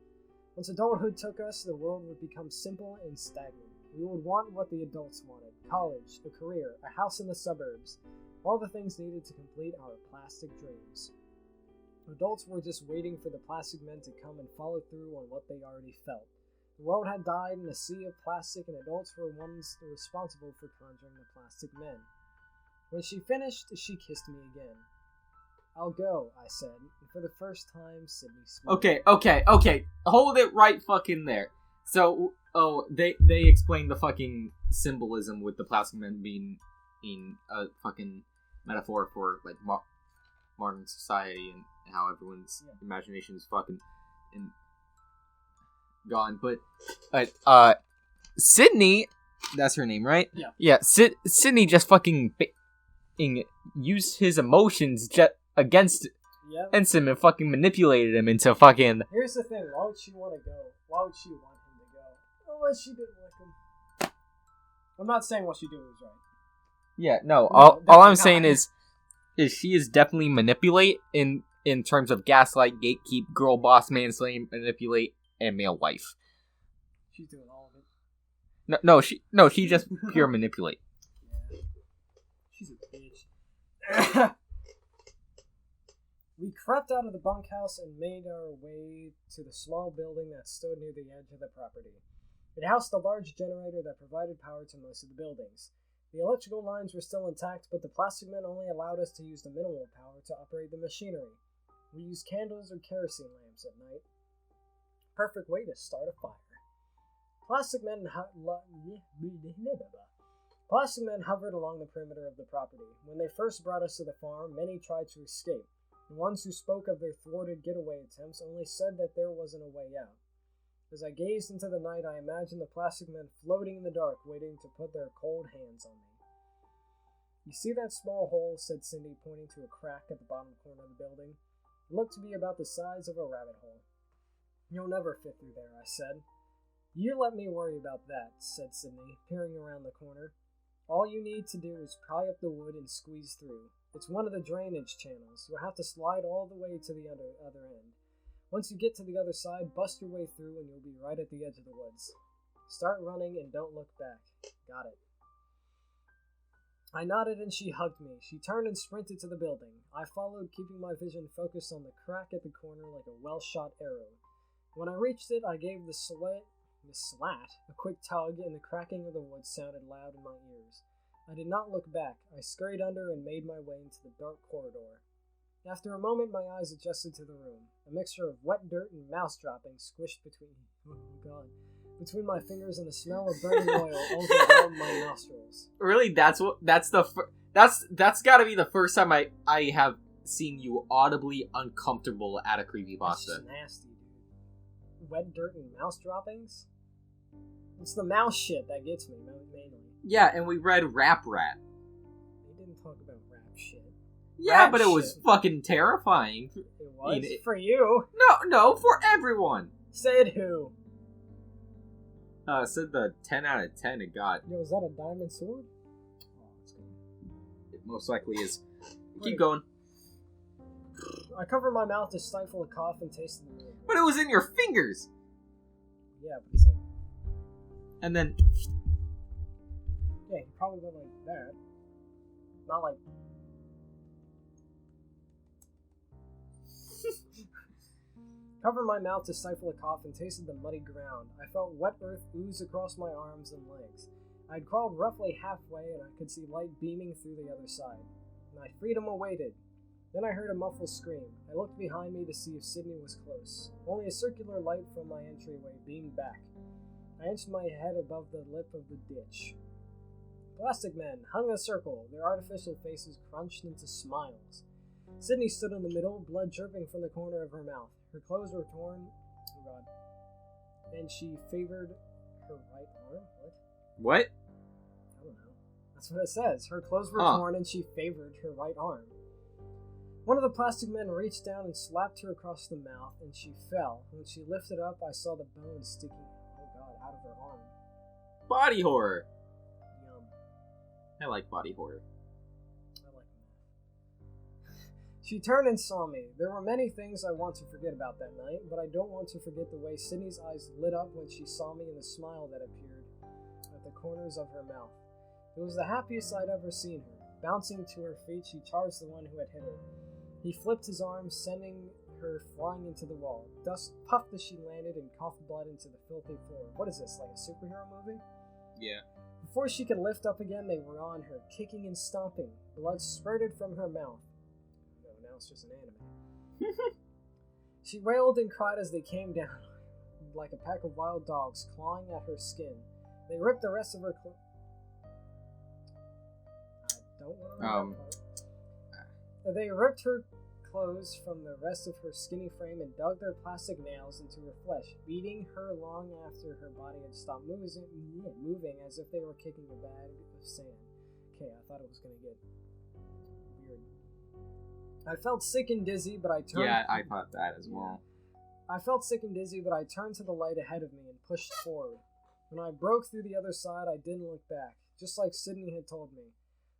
Once adulthood took us, the world would become simple and stagnant. We would want what the adults wanted. College, a career, a house in the suburbs. All the things needed to complete our plastic dreams. Adults were just waiting for the plastic men to come and follow through on what they already felt. The world had died in a sea of plastic, and adults were ones responsible for conjuring the plastic men. When she finished, she kissed me again. I'll go, I said, and for the first time, Sydney smiled. Okay. Hold it right fucking there. So, they explained the fucking symbolism with the plastic men being in a fucking metaphor for, like, modern society and how everyone's imagination is fucking gone. But, Sydney, that's her name, right? Yeah. Sydney just fucking used his emotions against Ensign and fucking manipulated him into fucking... Here's the thing, why would she want to go? Why would she want him to go? Unless she didn't like him. I'm not saying what she did was right. Yeah, no, all I'm saying is she is definitely manipulate in terms of gaslight, gatekeep, girl boss, manslay, manipulate, and male wife. She's doing all of it. No, she just pure manipulate. Yeah. She's a bitch. We crept out of the bunkhouse and made our way to the small building that stood near the edge of the property. It housed a large generator that provided power to most of the buildings. The electrical lines were still intact, but the plastic men only allowed us to use the minimal power to operate the machinery. We used candles or kerosene lamps at night. Perfect way to start a fire. Plastic men hovered along the perimeter of the property. When they first brought us to the farm, many tried to escape. The ones who spoke of their thwarted getaway attempts only said that there wasn't a way out. As I gazed into the night, I imagined the plastic men floating in the dark, waiting to put their cold hands on me. You see that small hole, said Cindy, pointing to a crack at the bottom corner of the building. It looked to be about the size of a rabbit hole. You'll never fit through there, I said. You let me worry about that, said Sydney, peering around the corner. All you need to do is pry up the wood and squeeze through. It's one of the drainage channels. You'll have to slide all the way to the other end. Once you get to the other side, bust your way through and you'll be right at the edge of the woods. Start running and don't look back. Got it. I nodded and she hugged me. She turned and sprinted to the building. I followed, keeping my vision focused on the crack at the corner like a well-shot arrow. When I reached it, I gave the slat a quick tug, and the cracking of the wood sounded loud in my ears. I did not look back. I scurried under and made my way into the dark corridor. After a moment, my eyes adjusted to the room. A mixture of wet dirt and mouse droppings squished between my fingers, and the smell of burning oil overwhelmed my nostrils. Really? That's gotta be the first time I have seen you audibly uncomfortable at a creepypasta. That's just nasty, dude. Wet dirt and mouse droppings? It's the mouse shit that gets me, mainly. Yeah, and we read Rap Rat. We didn't talk about rap shit. Yeah, rap but it was shit. Fucking terrifying. It was? For you? No, for everyone. Said who? Said the 10 out of 10 it got. Yo, is that a diamond sword? Oh, that's good. It most likely is. Keep going. I covered my mouth to stifle a cough and tasted the room. But it was in your fingers! Yeah, but it's like... And then... Yeah, he probably went like that. Not like... Covered my mouth to stifle a cough and tasted the muddy ground. I felt wet earth ooze across my arms and legs. I had crawled roughly halfway and I could see light beaming through the other side. My freedom awaited. Then I heard a muffled scream. I looked behind me to see if Sydney was close. Only a circular light from my entryway beamed back. I inched my head above the lip of the ditch. Plastic men hung in a circle, their artificial faces crunched into smiles. Sydney stood in the middle, blood dripping from the corner of her mouth. Her clothes were torn. Oh god. And she favored her right arm? What? I don't know. That's what it says. Her clothes were torn and she favored her right arm. One of the plastic men reached down and slapped her across the mouth, and she fell. When she lifted up, I saw the bone sticking, oh god, out of her arm. Body horror! Yum. I like body horror. I like math. She turned and saw me. There were many things I want to forget about that night, but I don't want to forget the way Sydney's eyes lit up when she saw me and the smile that appeared at the corners of her mouth. It was the happiest I'd ever seen her. Bouncing to her feet, she charged the one who had hit her. He flipped his arms, sending her flying into the wall. Dust puffed as she landed and coughed blood into the filthy floor. What is this, like a superhero movie? Yeah. Before she could lift up again, they were on her, kicking and stomping. Blood spurted from her mouth. No, now it's just an anime. She wailed and cried as they came down, like a pack of wild dogs, clawing at her skin. They ripped the rest of her clothes. I don't want to remember that part. They ripped her clothes from the rest of her skinny frame and dug their plastic nails into her flesh, beating her long after her body had stopped moving as if they were kicking a bag of sand. Okay, I thought it was going to get weird. I felt sick and dizzy, but I turned... Yeah, I thought that as well. I felt sick and dizzy, but I turned to the light ahead of me and pushed forward. When I broke through the other side, I didn't look back, just like Sydney had told me.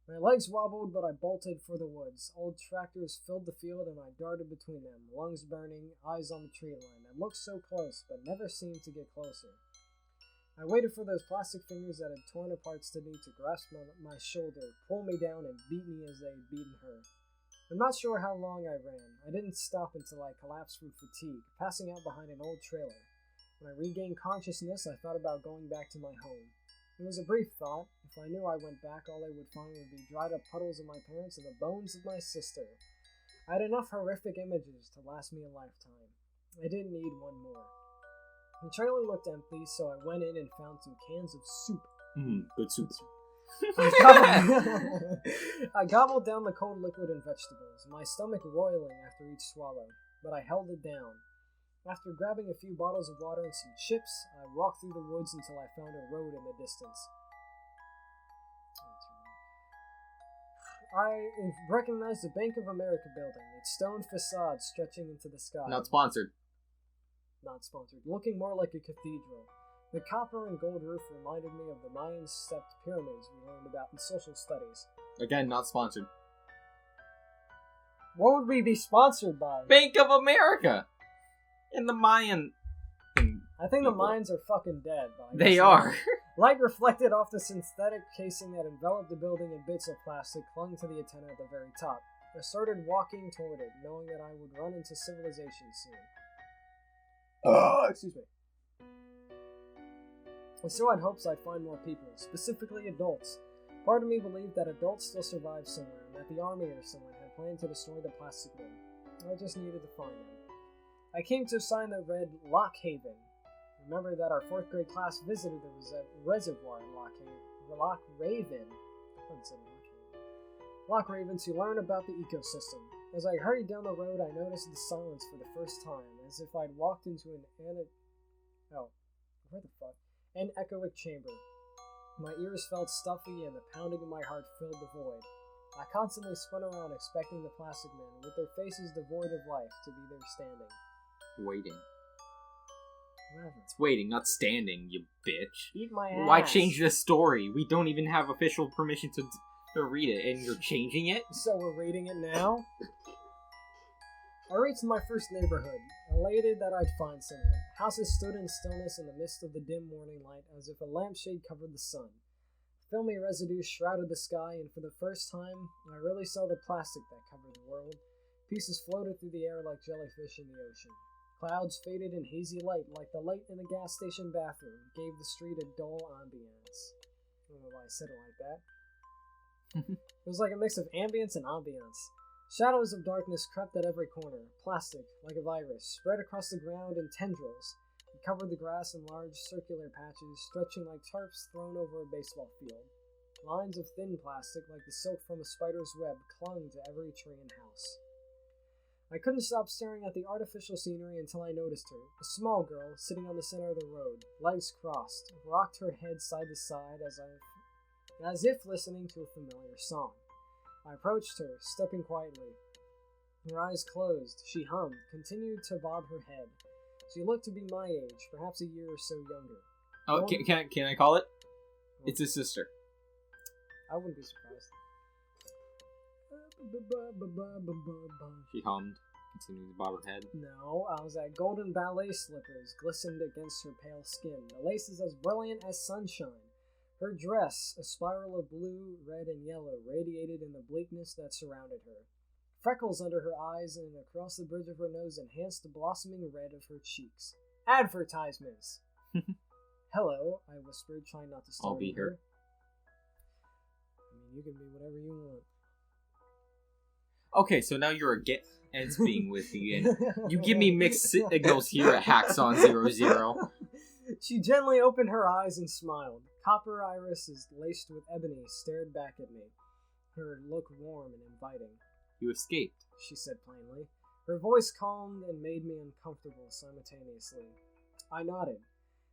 My legs wobbled, but I bolted for the woods. Old tractors filled the field, and I darted between them, lungs burning, eyes on the tree line. I looked so close, but never seemed to get closer. I waited for those plastic fingers that had torn apart Sydney to grasp my shoulder, pull me down, and beat me as they had beaten her. I'm not sure how long I ran. I didn't stop until I collapsed from fatigue, passing out behind an old trailer. When I regained consciousness, I thought about going back to my home. It was a brief thought. If I knew I went back, all I would find would be dried up puddles of my parents and the bones of my sister. I had enough horrific images to last me a lifetime. I didn't need one more. The trailer looked empty, so I went in and found some cans of soup. Good soup. I gobbled down the cold liquid and vegetables, my stomach roiling after each swallow, but I held it down. After grabbing a few bottles of water and some chips, I walked through the woods until I found a road in the distance. I recognized the Bank of America building, its stone facade stretching into the sky. Not sponsored. Not sponsored. Looking more like a cathedral. The copper and gold roof reminded me of the Mayan stepped pyramids we learned about in social studies. Again, not sponsored. What would we be sponsored by? Bank of America! And the Mayan... I think the Mayans are fucking dead. They are. Light reflected off the synthetic casing that enveloped the building and bits of plastic clung to the antenna at the very top. I started walking toward it, knowing that I would run into civilization soon. Excuse me. I still had hopes I'd find more people, specifically adults. Part of me believed that adults still survived somewhere, and that the army or someone had planned to destroy the plastic room. I just needed to find them. I came to a sign that read Lock Haven. Remember that our 4th grade class visited the reservoir in Lock Raven. Lock Raven to learn about the ecosystem. As I hurried down the road, I noticed the silence for the first time, as if I'd walked into an echoic chamber. My ears felt stuffy, and the pounding of my heart filled the void. I constantly spun around, expecting the plastic men, with their faces devoid of life, to be there standing. Waiting. Whatever. It's waiting, not standing, you bitch. Eat my ass. Why change the story? We don't even have official permission to read it, and you're changing it? So we're reading it now? I reached my first neighborhood, elated that I'd find someone. Houses stood in stillness in the midst of the dim morning light, as if a lampshade covered the sun. Filmy residue shrouded the sky, and for the first time, I really saw the plastic that covered the world. Pieces floated through the air like jellyfish in the ocean. Clouds faded in hazy light, like the light in the gas station bathroom, gave the street a dull ambience. I don't know why I said it like that. It was like a mix of ambience and ambience. Shadows of darkness crept at every corner. Plastic, like a virus, spread across the ground in tendrils. It covered the grass in large circular patches, stretching like tarps thrown over a baseball field. Lines of thin plastic, like the silk from a spider's web, clung to every tree and house. I couldn't stop staring at the artificial scenery until I noticed her. A small girl, sitting on the center of the road, legs crossed, rocked her head side to side as if listening to a familiar song. I approached her, stepping quietly. Her eyes closed. She hummed, continued to bob her head. She looked to be my age, perhaps a year or so younger. Oh, can I call it? It's his sister. I wouldn't be surprised. She hummed, continuing to bob her head. No, I was at golden ballet slippers glistened against her pale skin, the laces as brilliant as sunshine. Her dress, a spiral of blue, red, and yellow, radiated in the bleakness that surrounded her. Freckles under her eyes and across the bridge of her nose enhanced the blossoming red of her cheeks. Advertisements! Hello, I whispered, trying not to startle I'll be her. I mean, you can be whatever you want. Okay, so now you're against being with me, and you give me mixed signals here at Hacksaw 00. She gently opened her eyes and smiled. Copper irises laced with ebony stared back at me, her look warm and inviting. You escaped, she said plainly. Her voice calmed and made me uncomfortable simultaneously. I nodded.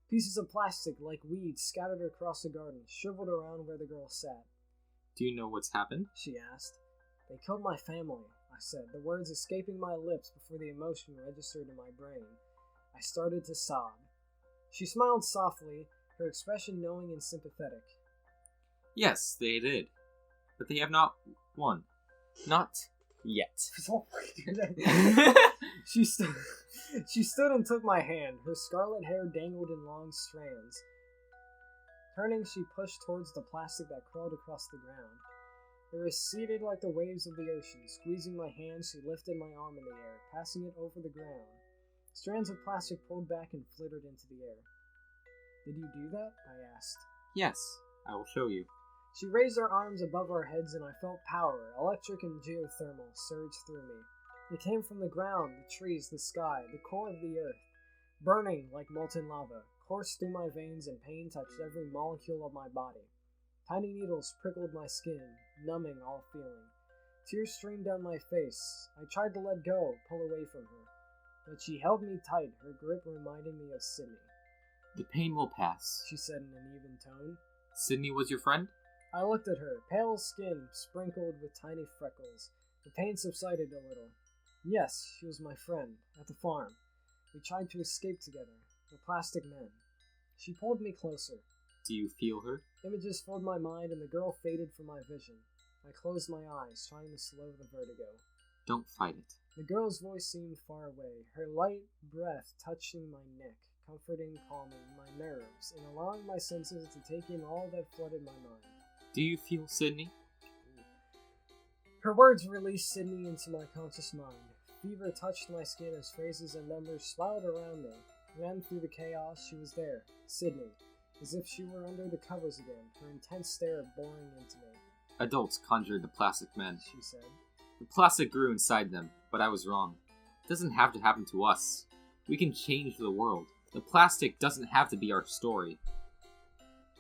Pieces of plastic, like weeds, scattered across the garden, shriveled around where the girl sat. Do you know what's happened? She asked. They killed my family, I said, the words escaping my lips before the emotion registered in my brain. I started to sob. She smiled softly, her expression knowing and sympathetic. Yes, they did. But they have not won. Not yet. She stood and took my hand. Her scarlet hair dangled in long strands. Turning, she pushed towards the plastic that crawled across the ground. They receded like the waves of the ocean. Squeezing my hand, she lifted my arm in the air, passing it over the ground. Strands of plastic pulled back and flittered into the air. Did you do that? I asked. Yes, I will show you. She raised her arms above our heads and I felt power, electric and geothermal, surge through me. It came from the ground, the trees, the sky, the core of the earth. Burning like molten lava, coursed through my veins and pain touched every molecule of my body. Tiny needles prickled my skin, numbing all feeling. Tears streamed down my face. I tried to let go, pull away from her. But she held me tight, her grip reminding me of Sydney. The pain will pass, She said in an even tone. Sydney was your friend? I looked at her, pale skin sprinkled with tiny freckles. The pain subsided a little. Yes, she was my friend, at the farm. We tried to escape together, the plastic men. She pulled me closer. Do you feel her? Images filled my mind and the girl faded from my vision. I closed my eyes, trying to slow the vertigo. Don't fight it. The girl's voice seemed far away, her light breath touching my neck, comforting, calming my nerves, and allowing my senses to take in all that flooded my mind. Do you feel Sydney? Her words released Sydney into my conscious mind. Fever touched my skin as phrases and numbers spiraled around me. Ran through the chaos, she was there. Sydney. As if she were under the covers again, her intense stare boring into me. Adults conjured the plastic men, She said. The plastic grew inside them, but I was wrong. It doesn't have to happen to us. We can change the world. The plastic doesn't have to be our story.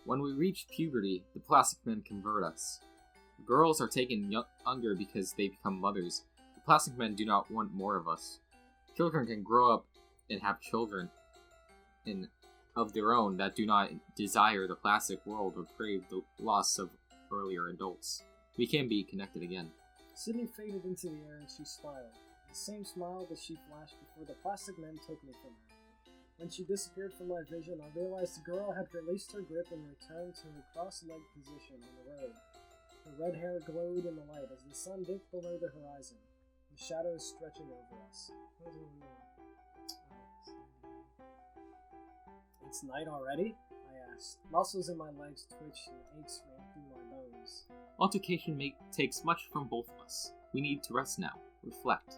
When we reach puberty, the plastic men convert us. Girls are taken younger because they become mothers. The plastic men do not want more of us. Children can grow up and have children of their own that do not desire the plastic world or crave the loss of earlier adults. We can be connected again. Sydney faded into the air and she smiled. The same smile that she flashed before the plastic men took me from her. When she disappeared from my vision, I realized the girl had released her grip and returned to her cross-legged position on the road. Her red hair glowed in the light as the sun dipped below the horizon, the shadows stretching over us. It's night already? I asked. Muscles in my legs twitched and aches ran through my bones. Altercation takes much from both of us. We need to rest now. Reflect.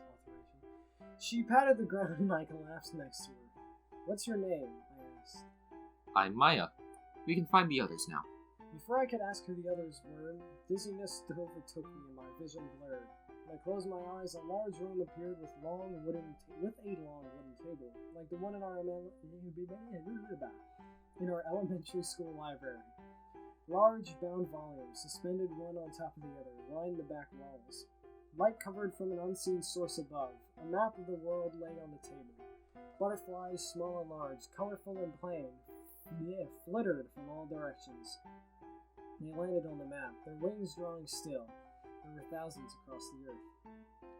She patted the ground and I collapsed next to her. What's your name? I asked. I'm Maya. We can find the others now. Before I could ask who the others were, dizziness overtook me and my vision blurred. When I closed my eyes, a large room appeared with a long wooden table, like the one in our elementary school library. Large bound volumes, suspended one on top of the other, lined the back walls. Light covered from an unseen source above. A map of the world lay on the table. Butterflies, small and large, colorful and plain, flittered from all directions. They landed on the map, their wings drawing still. There were thousands across the earth.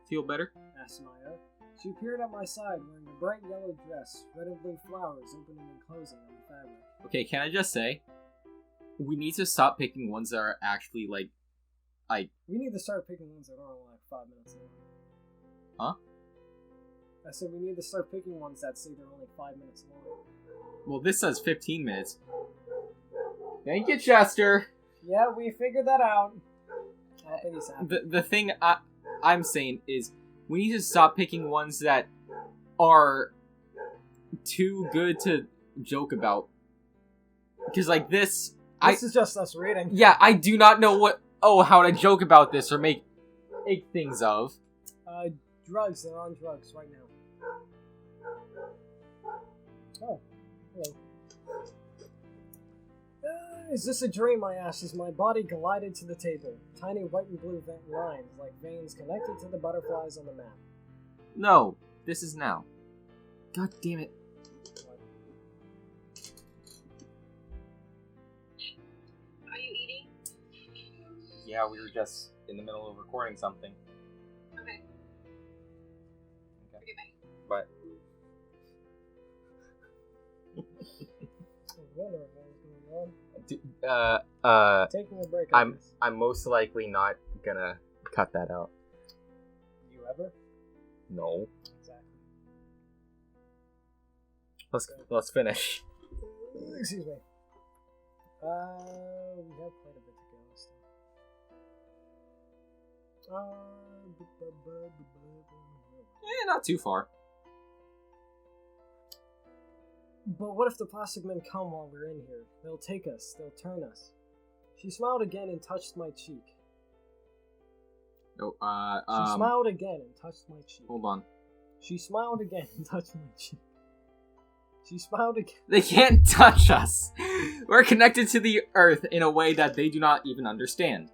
Feel better? Asked Maya. She appeared at my side wearing a bright yellow dress, red and blue flowers opening and closing on the fabric. Okay, can I just say, we need to stop picking ones that are actually We need to start picking ones that are only like 5 minutes long. Huh? I said we need to start picking ones that say they're only 5 minutes long. Well, this says 15 minutes. Thank you, Chester! Yeah, we figured that out. I don't think he's happy. The thing I'm saying is, we need to stop picking ones that are too good to joke about. Because, like, this is just us reading. Yeah, I do not know how to joke about this or make things of. Drugs. They're on drugs right now. Oh, hello. Is this a dream, I asked, as my body glided to the table. Tiny white and blue lines, like veins, connected to the butterflies on the map. No, this is now. God damn it. What? Are you eating? Yeah, we were just in the middle of recording something. Okay. Okay. Okay, bye. But I wonder what was going on. Taking a break. I'm most likely not gonna cut that out. You ever? No. Exactly. Let's finish. Excuse me. We have quite a bit to go still. Not too far. But what if the plastic men come while we're in here? They'll take us. They'll turn us. She smiled again and touched my cheek. Oh, She smiled again and touched my cheek. Hold on. She smiled again and touched my cheek. She smiled again. They can't touch us. We're connected to the earth in a way that they do not even understand.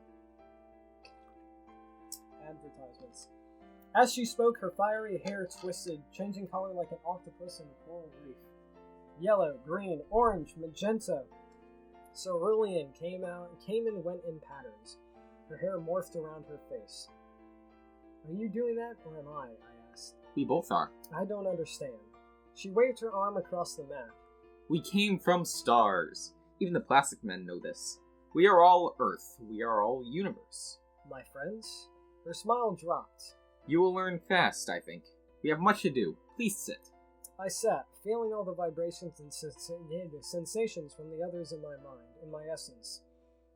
Advertisements. As she spoke, her fiery hair twisted, changing color like an octopus in a coral reef. Yellow, green, orange, magenta. Cerulean came and went in patterns. Her hair morphed around her face. Are you doing that, or am I asked. We both are. I don't understand. She waved her arm across the map. We came from stars. Even the plastic men know this. We are all Earth. We are all universe. My friends? Her smile dropped. You will learn fast, I think. We have much to do. Please sit. I sat, feeling all the vibrations and sensations from the others in my mind, in my essence.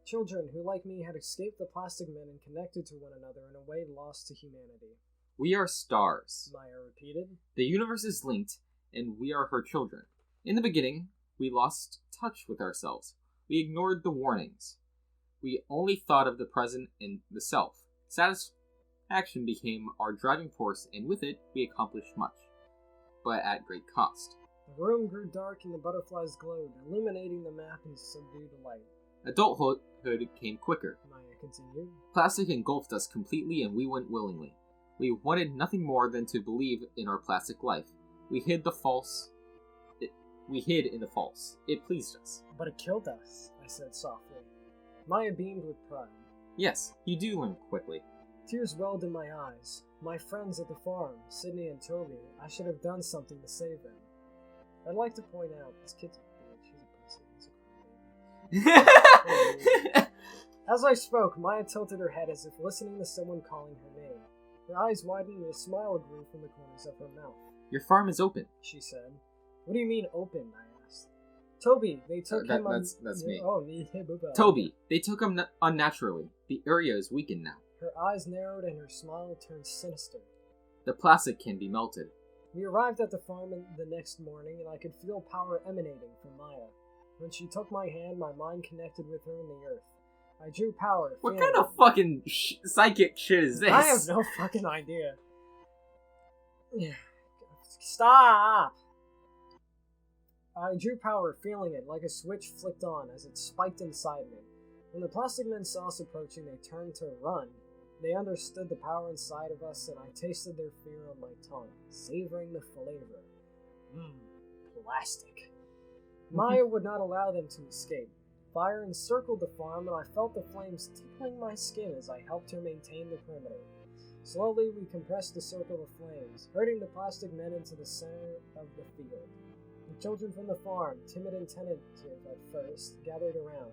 Children who, like me, had escaped the plastic men and connected to one another in a way lost to humanity. We are stars. Maya repeated. The universe is linked, and we are her children. In the beginning, we lost touch with ourselves. We ignored the warnings. We only thought of the present and the self. Satisfaction became our driving force, and with it, we accomplished much, but at great cost. The room grew dark and the butterflies glowed, illuminating the map in subdued light. Adulthood came quicker. Maya continued. Plastic engulfed us completely, and we went willingly. We wanted nothing more than to believe in our plastic life. We hid in the false. It pleased us. But it killed us, I said softly. Maya beamed with pride. Yes, you do learn quickly. Tears welled in my eyes. My friends at the farm, Sydney and Toby, I should have done something to save them. I'd like to point out, this kid's a bitch, he's a pussy, he's a crybaby. As I spoke, Maya tilted her head as if listening to someone calling her name. Her eyes widened and a smile grew from the corners of her mouth. Your farm is open, she said. What do you mean open? I asked. Toby, they took him on... That's me. Oh, Toby, they took him unnaturally. The area is weakened now. Her eyes narrowed and her smile turned sinister. The plastic can be melted. We arrived at the farm the next morning, and I could feel power emanating from Maya. When she took my hand, my mind connected with her in the earth. I drew power. What kind of fucking psychic shit is this? I have no fucking idea. Stop! I drew power, feeling it, like a switch flicked on as it spiked inside me. When the plastic men saw us approaching, they turned to run. They understood the power inside of us, and I tasted their fear on my tongue, savoring the flavor. Plastic. Maya would not allow them to escape. Fire encircled the farm, and I felt the flames tickling my skin as I helped her maintain the perimeter. Slowly, we compressed the circle of flames, herding the plastic men into the center of the field. The children from the farm, timid and tentative at first, gathered around.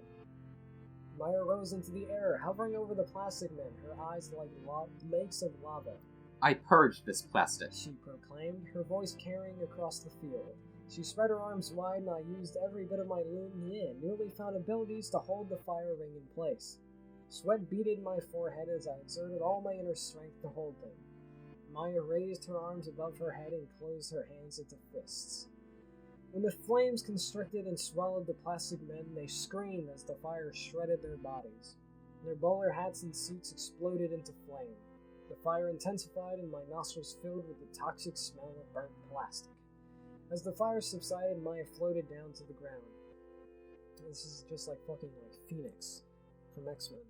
Maya rose into the air, hovering over the plastic men, her eyes like lakes of lava. I purged this plastic, she proclaimed, her voice carrying across the field. She spread her arms wide, and I used every bit of my newly found abilities to hold the fire ring in place. Sweat beaded my forehead as I exerted all my inner strength to hold them. Maya raised her arms above her head and closed her hands into fists. When the flames constricted and swallowed the plastic men, they screamed as the fire shredded their bodies. Their bowler hats and suits exploded into flame. The fire intensified and my nostrils filled with the toxic smell of burnt plastic. As the fire subsided, Maya floated down to the ground. This is just like fucking like Phoenix from X-Men.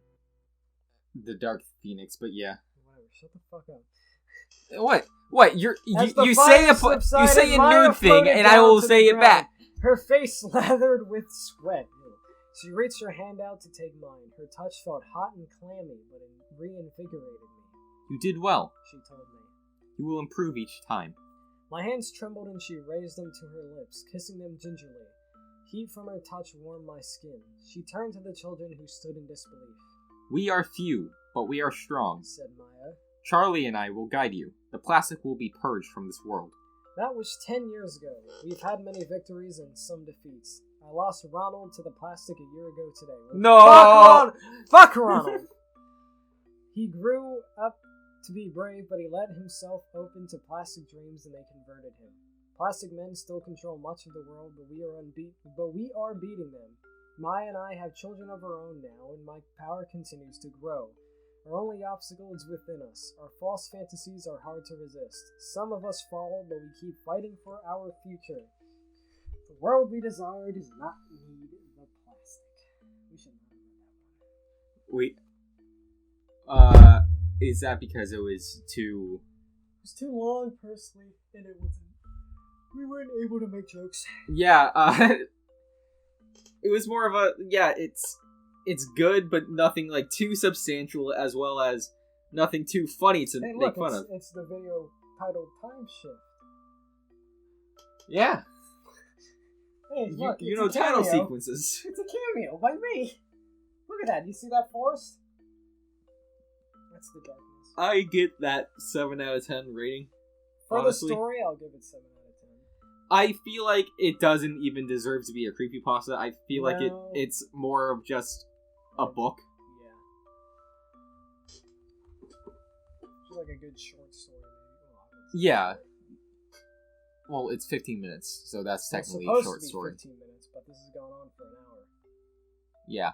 The Dark Phoenix, but yeah. Whatever, shut the fuck up. What? You say a nude thing, and I will say it back. Her face slathered with sweat. She reached her hand out to take mine. Her touch felt hot and clammy, but it reinvigorated me. You did well, she told me. You will improve each time. My hands trembled and she raised them to her lips, kissing them gingerly. Heat from her touch warmed my skin. She turned to the children who stood in disbelief. We are few, but we are strong, said Maya. Charlie and I will guide you. The plastic will be purged from this world. That was 10 years ago. We've had many victories and some defeats. I lost Ronald to the plastic a year ago today. No! Fuck Ronald! He grew up to be brave, but he let himself open to plastic dreams and they converted him. Plastic men still control much of the world, but we are beating them. Maya and I have children of our own now, and my power continues to grow. Our only obstacle is within us. Our false fantasies are hard to resist. Some of us fall, but we keep fighting for our future. The world we desire does not need the plastic. We should not read that one. Is that because it was too... It was too long, personally, and it wasn't... We weren't able to make jokes. Yeah, it was more of a... Yeah, it's good, but nothing, like, too substantial, as well as nothing too funny to make fun of. It's the video titled Time Shift. Yeah. Hey, look, you know title sequences. It's a cameo by me. Look at that. You see that forest? That's the darkness. I get that 7 out of 10 rating. For honestly. The story, I'll give it 7 out of 10. I feel like it doesn't even deserve to be a creepypasta. I feel like it's more of just a book. Yeah. It's like a good short story. Yeah. Well, it's 15 minutes, so that's technically a short story. It's supposed to be 15 minutes, but this has gone on for an hour. Yeah.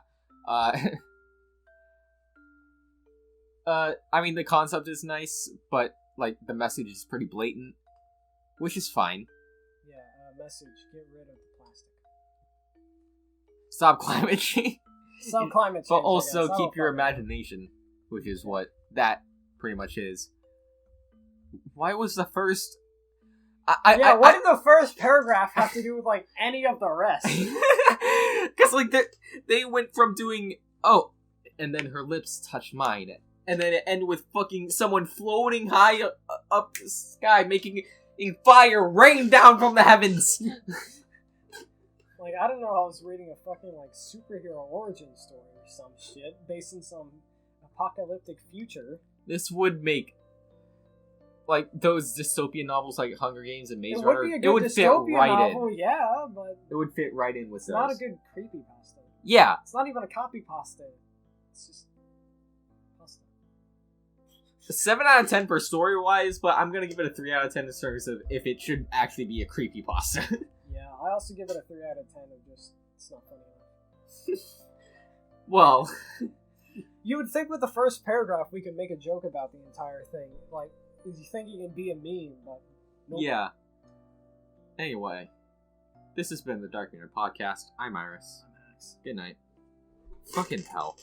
I mean, the concept is nice, but, like, the message is pretty blatant, which is fine. Yeah, message, get rid of the plastic. Stop climate change. Stop climate change. But also keep your imagination, which is what that pretty much is. Why was the first... what did the first paragraph have to do with, like, any of the rest? Because, like, they went from doing, oh, and then her lips touched mine, and then it ended with fucking someone floating high up the sky, making fire rain down from the heavens. Like, I don't know, I was reading a fucking, like, superhero origin story or some shit, based in some apocalyptic future. This would make... like those dystopian novels like Hunger Games and Maze Runner, it would fit right novel, in. Yeah, but it would fit right in with it's those. Not a good creepypasta. Yeah. It's not even a copy pasta. It's just pasta. 7 out of 10 for story-wise, but I'm gonna give it a 3 out of 10 in terms of if it should actually be a creepypasta. Yeah, I also give it a 3 out of 10 of just, it's not funny enough. Well... You would think with the first paragraph we could make a joke about the entire thing. Like, you think you can be a meme, but... Nope. Yeah. Anyway, this has been the Dark Manor Podcast. I'm Iris. I'm Max. Good night. Fucking hell.